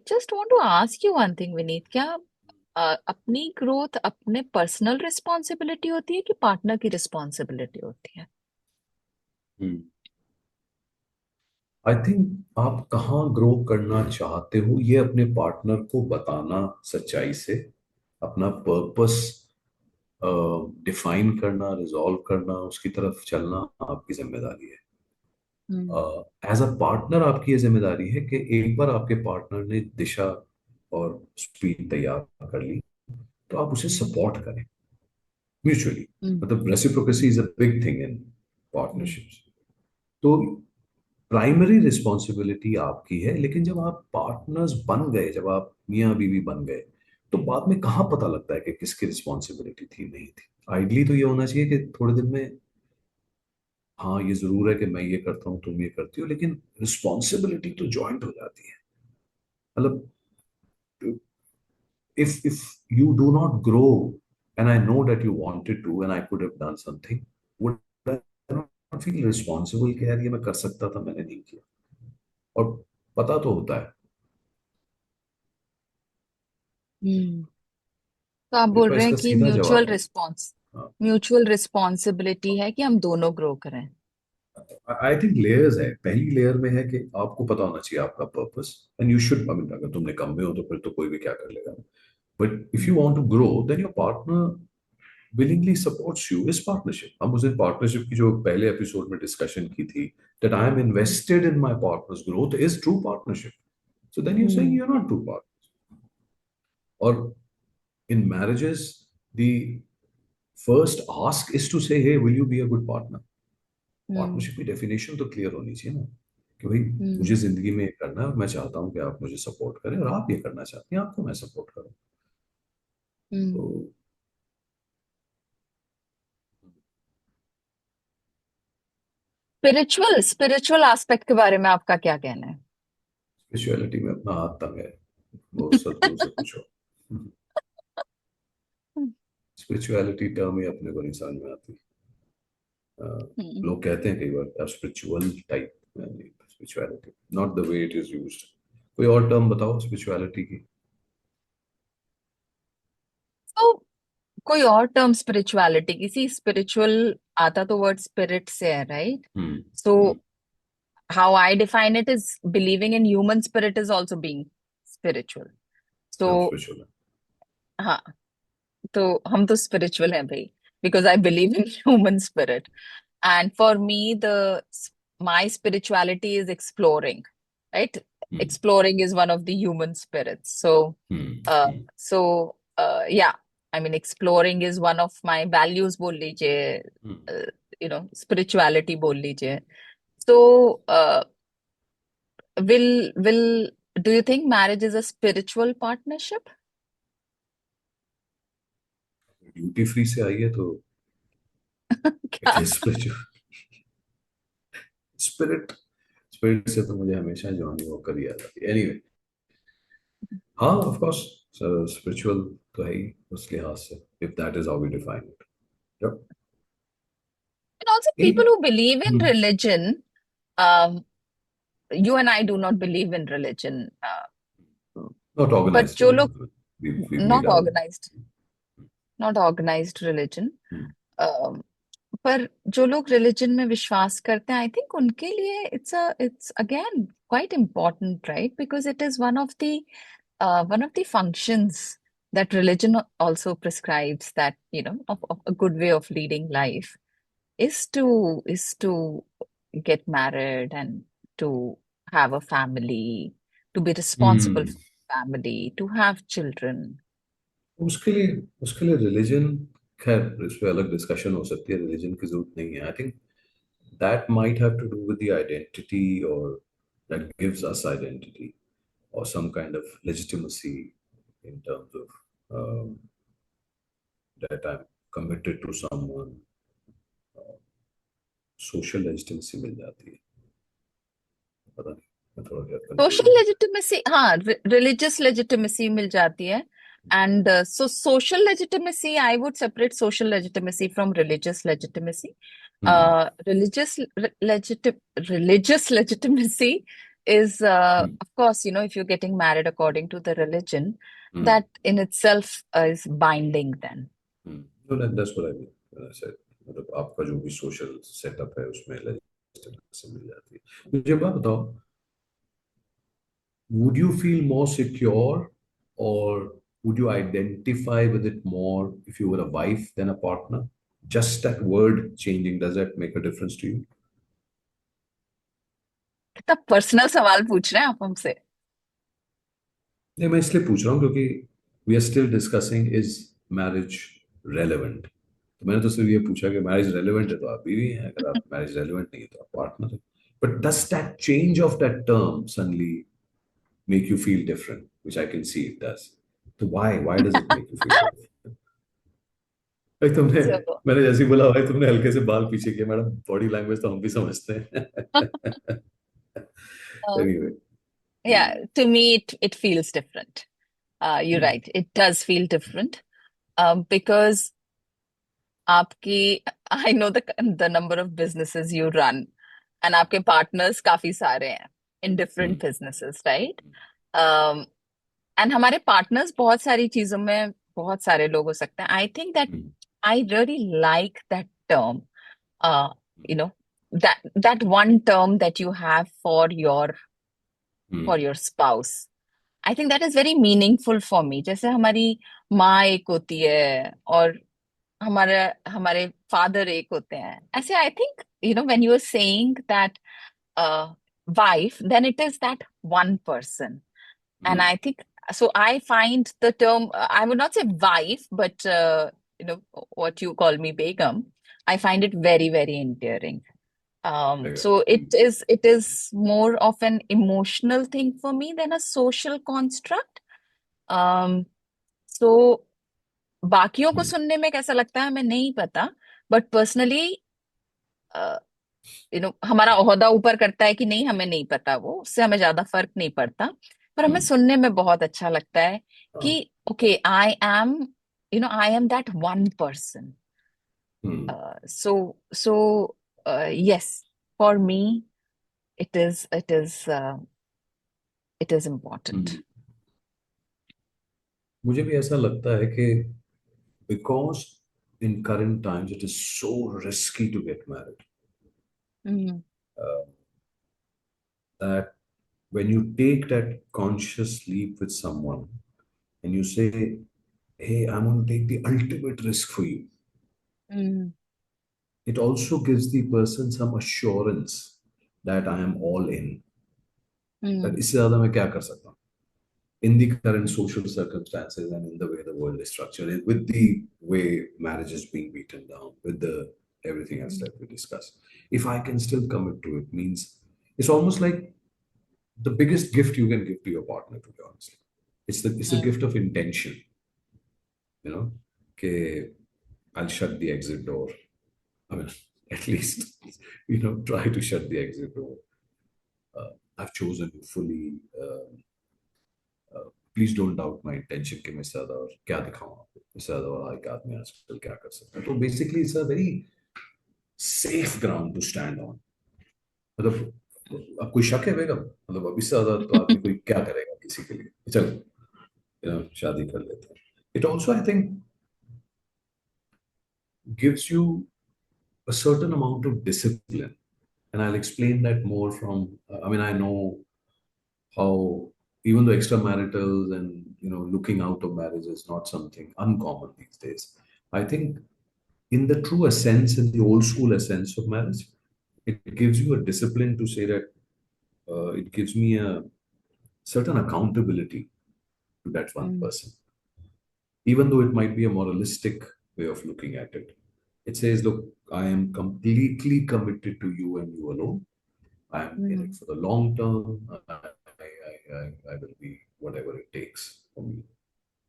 just want to ask you one thing, Vineet. क्या अपनी ग्रोथ अपने पर्सनल रिस्पॉन्सिबिलिटी होती है कि पार्टनर की रिस्पॉन्सिबिलिटी होती है?
Hmm. आई थिंक आप कहाँ ग्रो करना चाहते हो ये अपने पार्टनर को बताना सच्चाई से, अपना पर्पस डिफाइन करना, रिजॉल्व करना, उसकी तरफ चलना आपकी जिम्मेदारी है.
हम्म.
एज अ पार्टनर आपकी ये जिम्मेदारी है कि एक बार आपके पार्टनर ने दिशा और स्पीड तैयार कर ली तो आप उसे सपोर्ट करें म्यूचुअली.
हम्म.
मतलब reciprocity is a big thing in
hmm.
Partnerships. तो प्राइमरी रिस्पॉन्सिबिलिटी आपकी है, लेकिन जब आप पार्टनर्स बन गए, जब आप मियाँ बीवी बन गए, तो बाद में कहाँ पता लगता है कि किसकी रिस्पॉन्सिबिलिटी थी नहीं थी. आइडली तो ये होना चाहिए कि थोड़े दिन में हाँ ये जरूर है कि मैं ये करता हूँ तुम ये करती हो, लेकिन रिस्पॉन्सिबिलिटी तो जॉइंट हो जाती है. मतलब if you do not grow and I know that you wanted to and I could have done something, would I not feel responsible कि यार ये मैं कर सकता था मैंने नहीं किया. और पता तो होता है.
हम्म. तो आप
मेरे
बोल
पास
रहे हैं
इसका
कि
सीधा जवाब है. हाँ.
म्यूचुअल रिस्पॉन्सिबिलिटी है कि हम दोनों ग्रो करें.
आई थिंक लेयर्स है. पहली लेयर में है कि आपको पता होना चाहिए आपका purpose and you should, I mean अगर तुम निकम्मे हो तो फिर तो कोई भी क्या कर लेगा. But if you
hmm.
Want to grow then your partner willingly supports you is partnership. हम उस दिन पार्टनरशिप की जो पहले एपिसोड में डिस्कशन की थी, that I am invested in my partner's growth is true partnership. So then you're saying
hmm.
you're not true partners. Or in marriages, the first ask is to say, hey, will you be a good partner?
Hmm.
Partnership की definition तो clear होनी चाहिए ना, कि भाई मुझे
हम्म.
जिंदगी में ये करना है और मैं चाहता हूँ कि आप मुझे सपोर्ट करें और आप ये करना चाहते हैं आपको मैं सपोर्ट करूँ. तो
हम्म. स्पिरिचुअल स्पिरिचुअल एस्पेक्ट के बारे में आपका क्या कहना है?
स्पिरिचुअलिटी में अपना हाथ तंग है, वो सदगुरु से पूछो. स्पिरिचुअलिटी टर्म ही अपने को नहीं समझ में आती. अ,
हम्म.
लोग कहते हैं कई बार spiritual type, spirituality not the way it is used. कोई और टर्म बताओ स्पिरिचुअलिटी की.
तो कोई और टर्म स्पिरिचुअलिटी, किसी स्पिरिचुअल आता तो वर्ड स्पिरिट से है, right?
Hmm.
So
hmm.
How I define it is believing in human spirit is also being spiritual. So
हाँ स्पिरिचुअल.
हाँ, तो हम तो स्पिरिचुअल हैं भाई, because I believe in human spirit. And for me the my spirituality is exploring, right?
Hmm.
Exploring is one of the human spirits. So
hmm.
uh,
hmm.
so yeah, I mean exploring is one of my values बोल लीजिए,
हम्म.
uh, spirituality बोल लीजिए. So will do you think marriage is a spiritual partnership?
Duty free से आई है तो it
क्या?
Is spiritual. Spirit, spirit से तो मुझे हमेशा जॉनी वॉकर याद आती है. एनीवे, हाँ ऑफ कोर्स स्पिरिचुअल तो है ही उस लिहाज से, if that is how we define it.
also people
एक
who believe in
hmm,
religion, um, you and I do not believe in religion,
not
but
organized
जो लोग
religion. We've made
not
our own.
organized, not organized religion,
Hmm.
um, पर जो लोग religion में विश्वास करते हैं, आई थिंक उनके लिए it's again quite important, right? Because it is one of the functions that religion also prescribes, that of a good way of leading life is to get married and to have a family, to be responsible
Hmm.
for family, to have children.
उसके लिए religion, खैर इस पे अलग discussion हो सकती है, religion की जरूरत नहीं है। I think that might have to do with the identity, और that gives us identity or some kind of legitimacy in terms of that I'm committed to someone, social legitimacy मिल जाती है। पता नहीं, मैं थोड़ा क्या
सोशल
कंफ्यूज
लेजिटिमेसी, हाँ, religious legitimacy मिल जाती है। And so social legitimacy, I would separate social legitimacy from religious legitimacy.
हूँ।
Religious religious legitimacy is,
hmm,
of course, if you're getting married according to the religion,
hmm,
that in itself is binding then.
तो that's what I mean. मतलब आपका जो भी social setup है उसमें legitimacy मिल जाती है। मुझे बात बताओ, would you feel more secure, or would you identify with it more if you were a wife than a partner? Just that word changing, does that make a difference to you?
कितना personal सवाल पूछ रहे हैं आप हमसे?
नहीं, मैं इसलिए पूछ रहा हूँ क्योंकि we are still discussing is marriage relevant. तो मैंने तो सिर्फ ये पूछा कि मैरिज रेलेवेंट है तो आप बीवी हैं, अगर आप मैरिज रेलेवेंट नहीं है तो आप पार्टनर है। But does that change of that term suddenly make you feel different, which I can see it does. So why does it make you feel different? भाई तुमने,
So,
मैंने जैसे ही बोला भाई तुमने हल्के से बाल पीछे किए, मैडम बॉडी लैंग्वेज तो हम भी समझते हैं।
uh,
Anyway,
yeah, to me it feels different. You're right, it does feel different, because आपकी, I know the number of businesses you run, and आपके पार्टनर्स काफी सारे हैं in different businesses, right? And हमारे पार्टनर्स बहुत सारी चीजों में बहुत सारे लोग हो सकते हैं। आई think that I really like that term, you know that one term that you have for your spouse. I think that is very meaningful for me. जैसे हमारी माँ एक होती है और हमारे हमारे फादर एक होते हैं, ऐसे I think when you are saying that wife, then it is that one person. And I think, so I find the term, I would not say wife, but what you call me, begum, I find it very, very endearing. So it is more of an emotional thing for me than a social construct. um so बाकियों को सुनने में कैसा लगता है हमें नहीं पता, बट पर्सनली हमारा ओहदा ऊपर करता है कि नहीं, हमें नहीं पता, वो उससे हमें ज्यादा फर्क नहीं पड़ता, पर हमें सुनने में बहुत अच्छा लगता है कि okay, I am that one person. So yes, for me it is important.
मुझे भी ऐसा लगता है कि because in current times it is so risky to get married,
Mm,
uh, that when you take that conscious leap with someone and you say, hey, I'm going to take the ultimate risk for you,
mm,
it also gives the person some assurance that I am all in, that
mm,
इससे ज़्यादा मैं क्या कर सकता हूँ in the current social circumstances and in the way the world is structured, with the way marriage is being beaten down, with the everything else
mm,
that we discuss. If I can still commit to it, means it's almost like the biggest gift you can give to your partner, to be honest. It's a
mm,
gift of intention, you know. Okay, I'll shut the exit door. I mean, at least, try to shut the exit door. I've chosen you fully. Please don't doubt my intention कि मैं इससे ज्यादा और क्या दिखाऊं आपको, इससे ज्यादा और एक आदमी आजकल क्या कर सकता है। तो basically it's a very safe ground to stand on. मतलब अब कोई शक है बेगम, मतलब अभी से ज्यादा तो आदमी कोई क्या करेगा किसी के लिए, चल शादी कर लेते हैं। It also I think gives you a certain amount of discipline, and I'll explain that more from I mean, I know how even though extramaritals and looking out of marriage is not something uncommon these days, I think in the true essence, in the old school essence of marriage, it gives you a discipline to say that it gives me a certain accountability to that one
Mm,
person, even though it might be a moralistic way of looking at it. It says, look, I am completely committed to you and you alone. I'm in it
mm.
for the long term. I will be whatever it takes for me.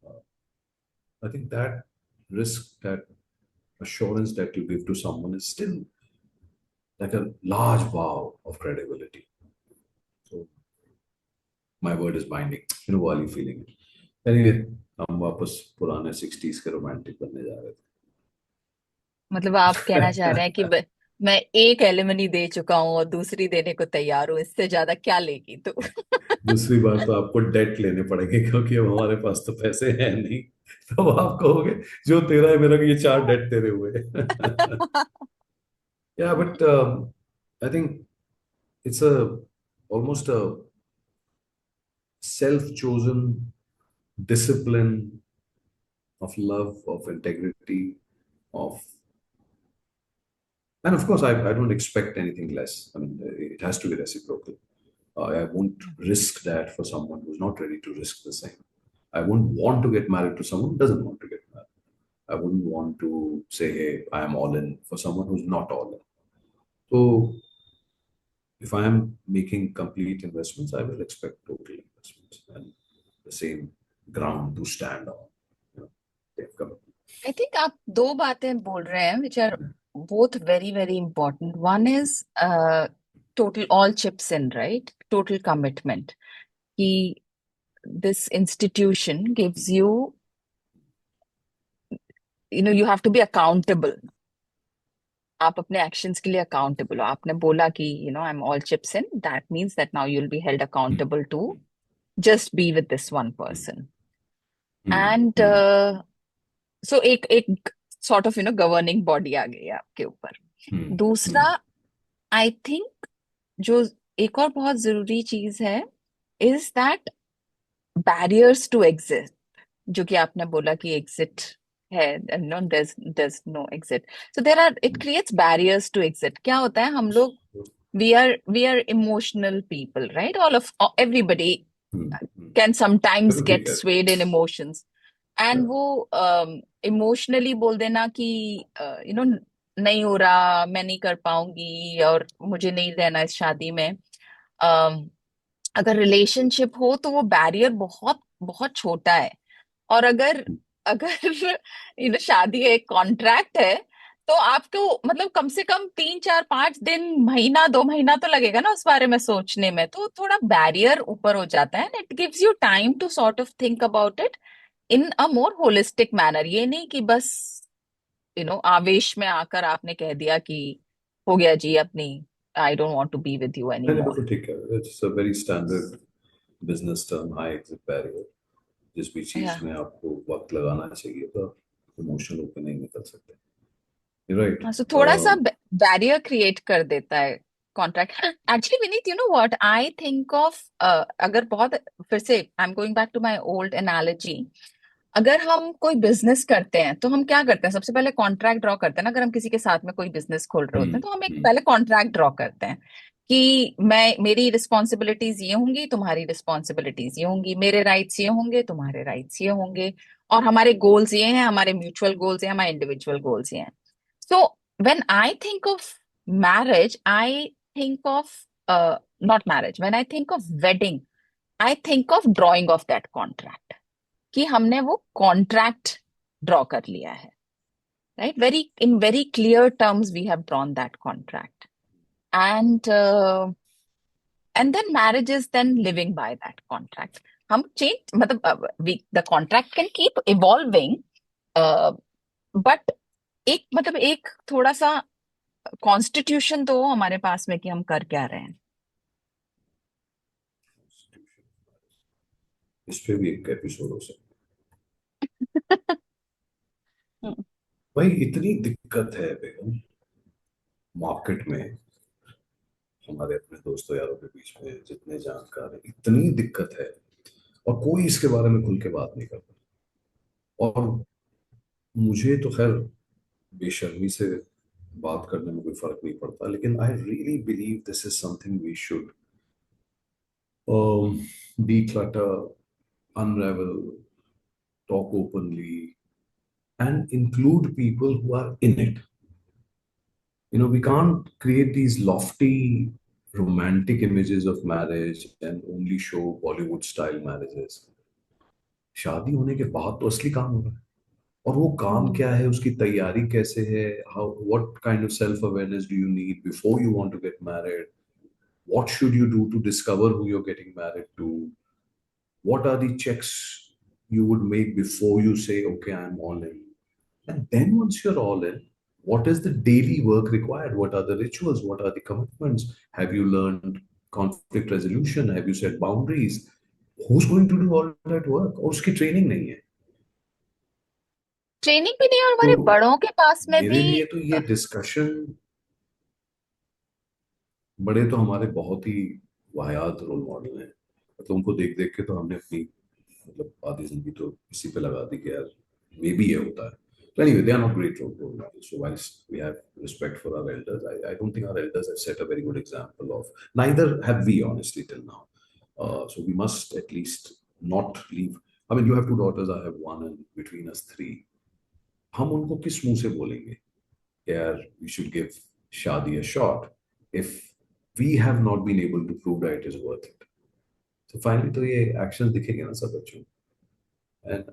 Uh, I think that risk, that assurance that you give to someone is still like a large vow of credibility. So my word is binding. While you feeling it. Anyway, हम वापस पुराने 60s के romantic बनने जा रहे
मतलब आप कहना चाह
थे।
रहे हैं कि मैं एक एलिमनी दे चुका हूँ और दूसरी देने को तैयार हूँ, इससे ज्यादा क्या लेगी तू?
दूसरी बार तो आपको डेट लेने पड़ेंगे क्योंकि अब हमारे पास तो पैसे हैं नहीं। तो आप कहोगे जो तेरा है मेरा, ये चार डेट तेरे हुए। या but I think it's a almost a self-chosen discipline of love, of integrity, of and of course I don't expect anything less. I mean, it has to be reciprocal. I won't risk that for someone who's not ready to risk the same. I wouldn't want to get married to someone who doesn't want to get married. I wouldn't want to say, hey, I am all in for someone who's not all in. So if I am making complete investments, I will expect total investments and the same ground to stand on. You know, they've come.
I think आप दो बातें बोल रहे हैं which are both very very important. One is total all chips in, right? Total commitment. कि this institution gives you, you have to be accountable. आप अपने actions के लिए अकाउंटेबल हो. आपने बोला कि I am all chips in, that means that now you will be held
Hmm,
accountable to just be with this one
hmm,
person.
hmm,
and
hmm,
so एक sort of governing body आ गई है आपके ऊपर.
hmm,
दूसरा,
hmm,
I think जो एक और बहुत जरूरी चीज है is that barriers to exit. जो कि आपने बोला कि एग्जिट है, no there's no exit. So there are, it creates barriers to exit. क्या होता है, हम लोग, we are emotional people, right? All of everybody
hmm, hmm.
can sometimes
बिल्कुल ठीक
get
है।
swayed in emotions.
Yeah.
And वो इमोशनली बोल देना कि नहीं हो रहा, मैं नहीं कर पाऊंगी और मुझे नहीं रहना इस शादी में. um, अगर रिलेशनशिप हो तो वो बैरियर बहुत बहुत छोटा है. और अगर अगर शादी एक कॉन्ट्रैक्ट है, तो आपको मतलब कम से कम 3 4 5 दिन, महीना 2 महीना तो लगेगा ना उस बारे में सोचने में. तो थोड़ा बैरियर ऊपर हो जाता है. It gives you time to sort of think about it in a more holistic manner. ये नहीं कि बस आवेश में आकर आपने कह दिया कि हो गया जी, अपनी I don't want to be with you any
नहीं नहीं,
मोर.
बिल्कुल ठीक है। It's a very standard business term, high exit barrier. जिस भी चीज में आपको वक्त लगाना चाहिए तो इमोशनल होकर नहीं निकल सकते। राइट।
हाँ, सो थोड़ा सा बैरियर क्रिएट कर देता है contract. Actually Vineet, you know what I think of, अगर बहुत, फिर से I am going back to my old analogy. अगर हम कोई बिजनेस करते हैं तो हम क्या करते हैं? सबसे पहले कॉन्ट्रैक्ट ड्रॉ करते हैं ना. अगर हम किसी के साथ में कोई बिजनेस खोल रहे होते हैं
हम्म,
तो हम एक
हम्म,
पहले कॉन्ट्रैक्ट ड्रॉ करते हैं कि मेरी रिस्पॉन्सिबिलिटीज ये होंगी, तुम्हारी रिस्पॉन्सिबिलिटीज ये होंगी, मेरे राइट्स ये होंगे, तुम्हारे राइट्स ये होंगे, और हमारे गोल्स ये हैं, हमारे म्यूचुअल गोल्स हैं, हमारे इंडिविजुअल गोल्स ये हैं. So when I think of marriage, I think of not marriage. When I think of wedding, I think of drawing of that contract. कि हमने वो contract draw कर लिया है, right? Very in very clear terms, we have drawn that contract, and then marriage is then living by that contract. हम change मतलब the contract can keep evolving, uh, but एक मतलब एक थोड़ा सा कॉन्स्टिट्यूशन तो हमारे पास में कि हम कर क्या रहे हैं।
इस पे भी एक एपिसोड हो सकता है। भाई इतनी दिक्कत है बेगम मार्केट में, हमारे अपने दोस्तों यारों के बीच में जितने जानकार हैं, इतनी दिक्कत है और कोई इसके बारे में खुल के बात नहीं करता। और मुझे तो खैर बेशर्मी से बात करने में कोई फर्क नहीं पड़ता, लेकिन I really believe this is something we should declutter, unravel, talk openly, and include people who are in it. We can't create these lofty romantic images of marriage and only show Bollywood style marriages. शादी होने के बाद तो असली काम हो रहा है, और वो काम
हम्म।
क्या है, उसकी तैयारी कैसे है, how what kind of self awareness do you need before you want to get married, what should you do to discover who you're getting married to, what are the checks you would make before you say okay, I'm all in. And then once you're all in, what is the daily work required, what are the rituals, what are the commitments, have you learned conflict resolution, have you set boundaries, who's going to do all that work, और उसकी training नहीं है।
Training भी नहीं और
तो
हमारे बड़ों के पास में
मेरे
भी।
लिए तो ये डिस्कशन, बड़े तो हमारे बहुत ही वाहियात रोल मॉडल हैं, मतलब उनको देख देख के तो हमने अपनी मतलब आधी जिंदगी तो इसी पे लगा दी कि यार मे बी ये होता है। So anyway, they are not great role models. So whilst we have respect for our elders, I don't think our elders have set a very good example of. Neither have we, honestly, till now. So we must at least not leave. I mean, you have two daughters, I have one, and between us three. हम उनको किस मुंह से बोलेंगे यार we should give शादी a shot if we have not been able to prove that it is worth it. So finally तो ये actions दिखेंगे ना सब बच्चों को। And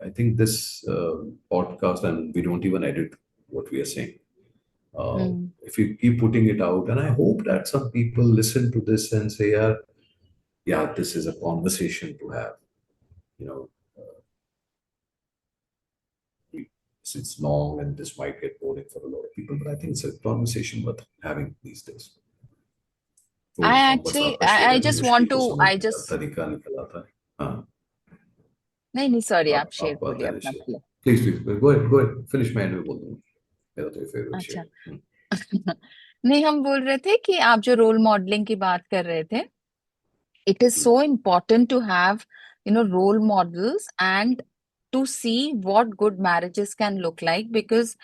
I think this podcast, and we don't even edit what we are saying.
Hmm.
If you keep putting it out, and I hope that some people listen to this and say, yeah, this is a conversation to have. You know, it's long and this might get boring for a lot of people, but I think it's a conversation worth having these days. तो
आई
हम बस
actually
आपका share
I
है,
just
मुश्किल
want
तो
to आई
समझने का
just
तरीका निकल आता है। हाँ,
नहीं नहीं सॉरी, आप शेयर
आपको
बोलिए
आता है ना
अपना
शेयर।
पहले।
Please please go ahead finish, मैं एंड में बोल दूंगा, मेरा तो ये फेवरेट
अच्छा।
शेयर है।
नहीं, हम बोल रहे थे कि आप जो रोल मॉडलिंग की बात कर रहे थे, it is so important to have, role models and to see what good marriages can look like, because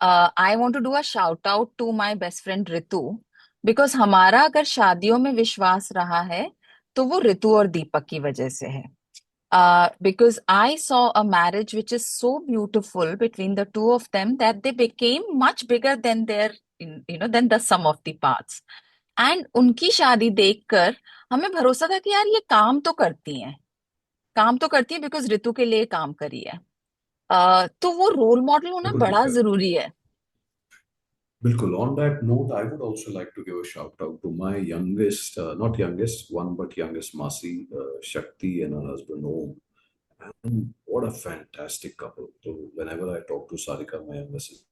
I want to do a shout out to my best friend Ritu, because हमारा अगर शादियों में विश्वास रहा है तो वो रितु और दीपक की वजह से है। Because I saw a marriage which is so beautiful between the two of them that they became much bigger than their, than the sum of the parts. And उनकी शादी देखकर हमें भरोसा था कि यार ये काम तो करती हैं, काम तो करती है, बिकॉज ऋतु के लिए काम करी है। तो वो रोल मॉडल होना
बिल्कुल ठीक
बड़ा
है।
जरूरी है।
बिल्कुल। On that note, I would also like to give a shout out to my youngest, not youngest one, but youngest Masi, Shakti, and her husband Om. And what a fantastic couple. So whenever I talk to Sarika, my youngest sister,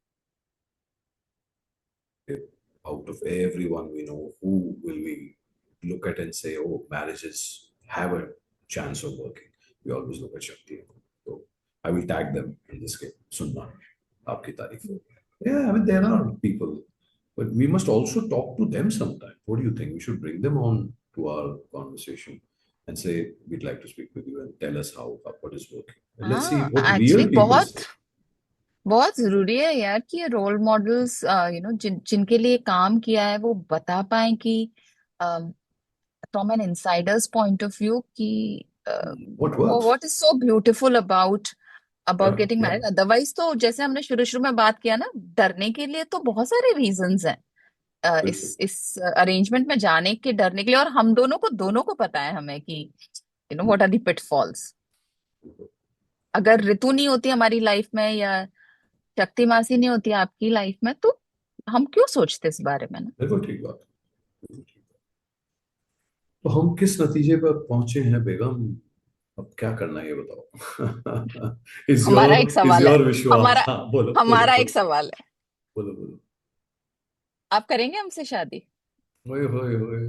out of everyone we know, who will we look at and say, oh, marriages have a chance of working? We always look at Shakti. So I will tag them in this game. Sunna, aapki taarif. Yeah, I mean, there are people, but we must also talk to them sometime. What do you think? We should bring them on to our conversation and say, we'd like to speak with you and tell us how what is working. And let's see
हाँ,
what
actually
real people
बहुत
say.
बहुत जरूरी है यार कि ये role models, जिनके लिए काम किया है वो बता पाए कि from an insider's point of view कि
What works?
What is so beautiful about
Yeah,
getting
yeah.
Married. Otherwise तो जैसे हमने शुरू शुरू में बात किया ना, डरने के लिए तो बहुत सारे रीजंस हैं
बिल्कुल।
इस अरेंजमेंट में जाने के, डरने के लिए। और हम दोनों को पता है हमें कि व्हाट आर दी पिटफॉल्स। अगर ऋतु नहीं होती हमारी लाइफ में, या शक्ति मासी नहीं होती आपकी लाइफ में, तो हम क्यों सोचते इस बारे में ना।
बिल्कुल ठीक बात। बिल्कुल ठीक। तो हम किस नतीजे पर पहुंचे हैं बेगम? अब क्या करना है ये बताओ।
हमारा एक
इज
सवाल है।
योर विश्वास?
हमारा
हाँ, बोलो बोलो
हमारा एक
बोलो
सवाल है।
बोलो बोलो।
आप करेंगे हमसे शादी?
ओए होए होए,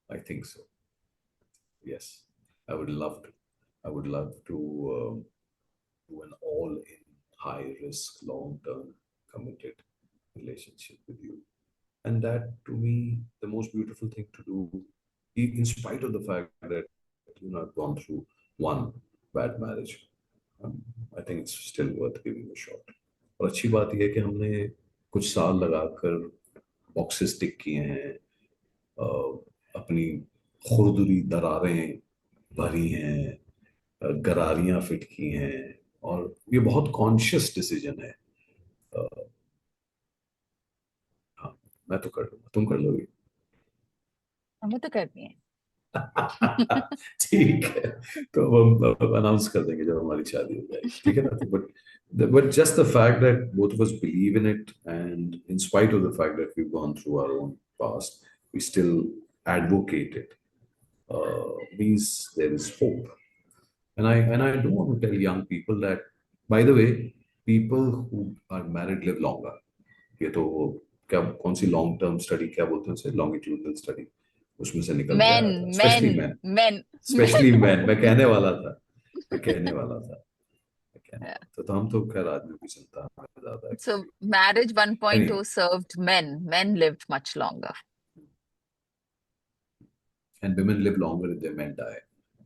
I think so. Yes, I would love to. I would love to do an all-in, high-risk, long-term, committed relationship with you. And that, to me, the most beautiful thing to do, in spite of the fact that I've gone through one bad marriage. um, I think it's still worth giving a shot. और अच्छी बात यह है कि हमने कुछ साल लगाकर बॉक्सेस टिक किए हैं, अपनी खुरदुरी दरारें भरी हैं, गरारियां फिट की हैं, और ये बहुत कॉन्शियस डिसीजन है। अ, हाँ, मैं तो कर लूंगा, तुम कर लोगे?
हमें तो करनी है।
ठीक है, तो हम अनाउंस कर देंगे जब हमारी शादी हो जाएगी, ठीक है ना? तो but just the fact that both of us believe in it, and in spite of the fact that we've gone through our own past, we still advocate it, means there is hope. And I don't want to tell young people that, by the way, people who are married live longer. ये तो वो क्या, कौन सी long term study क्या बोलते हैं उसे, longitudinal study, उसमें से निकल के
men
आया था,
men
specially man.
men
specially
men
man, मैं कहने वाला था, मैं कहने वाला था, मैं कहने
Yeah.
वाला था। तो हम तो खैर आदमियों की चिंता हमें ज्यादा है
So
क्योंकि
marriage 1.0
anyway,
served men. Men lived much longer.
And women live longer if their men die,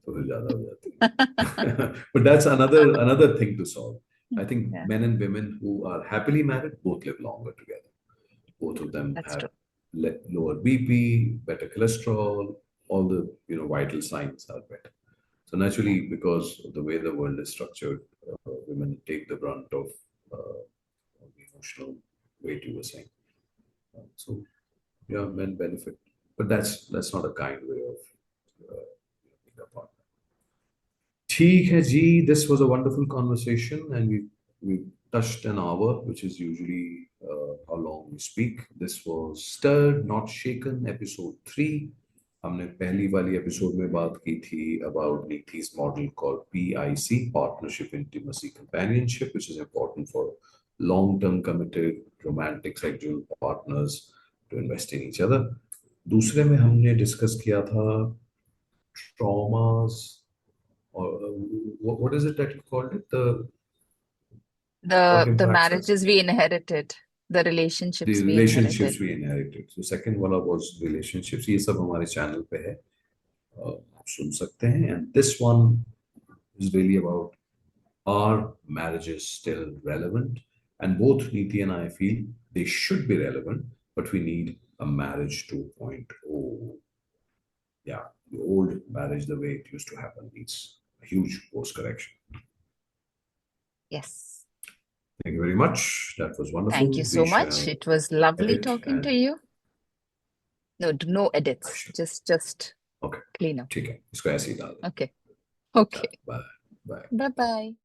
तो फिर ज्यादा हो जाती है। But that's another thing to solve. I think
Yeah,
men and women who are happily married both live longer together. Both of them
that's
have
true.
lower BP, better cholesterol, all the vital signs are better. So
Yeah.
naturally, because of the way the world is structured, women take the brunt of the emotional weight you were saying. So yeah, men benefit, but that's not a kind way of being a partner. ठीक है जी, this was a wonderful conversation, and we touched an hour, which is usually how long we speak. This was Stirred Not Shaken, episode 3. हमने पहली वाली episode में बात की थी about Niti's model called PIC, Partnership Intimacy Companionship, which is important for long-term committed romantic sexual partners to invest in each other. दूसरे में हमने डिस्कस किया था traumas, or what is it that you called it? What
The
impacts us?
marriages we inherited, the
The
relationships we inherited.
relationships we inherited. So second वाला was relationships. ये सब हमारे channel पे है, आप सुन सकते हैं. And this one is really about, are marriages still relevant? And both Niti and I feel they should be relevant, but we need a marriage 2.0. Yeah, the old marriage, the way it used to happen, needs a huge course correction.
Yes.
Thank you very much. That was wonderful.
Thank you so
We
much.
shall
It was lovely
edit
talking to
and
you. No, no
I
edits.
shall.
Just
Okay,
clean up.
ठीक है, इसको ऐसे ही डाल दें.
Okay.
Bye.
Okay.
Bye. Bye.
Bye bye.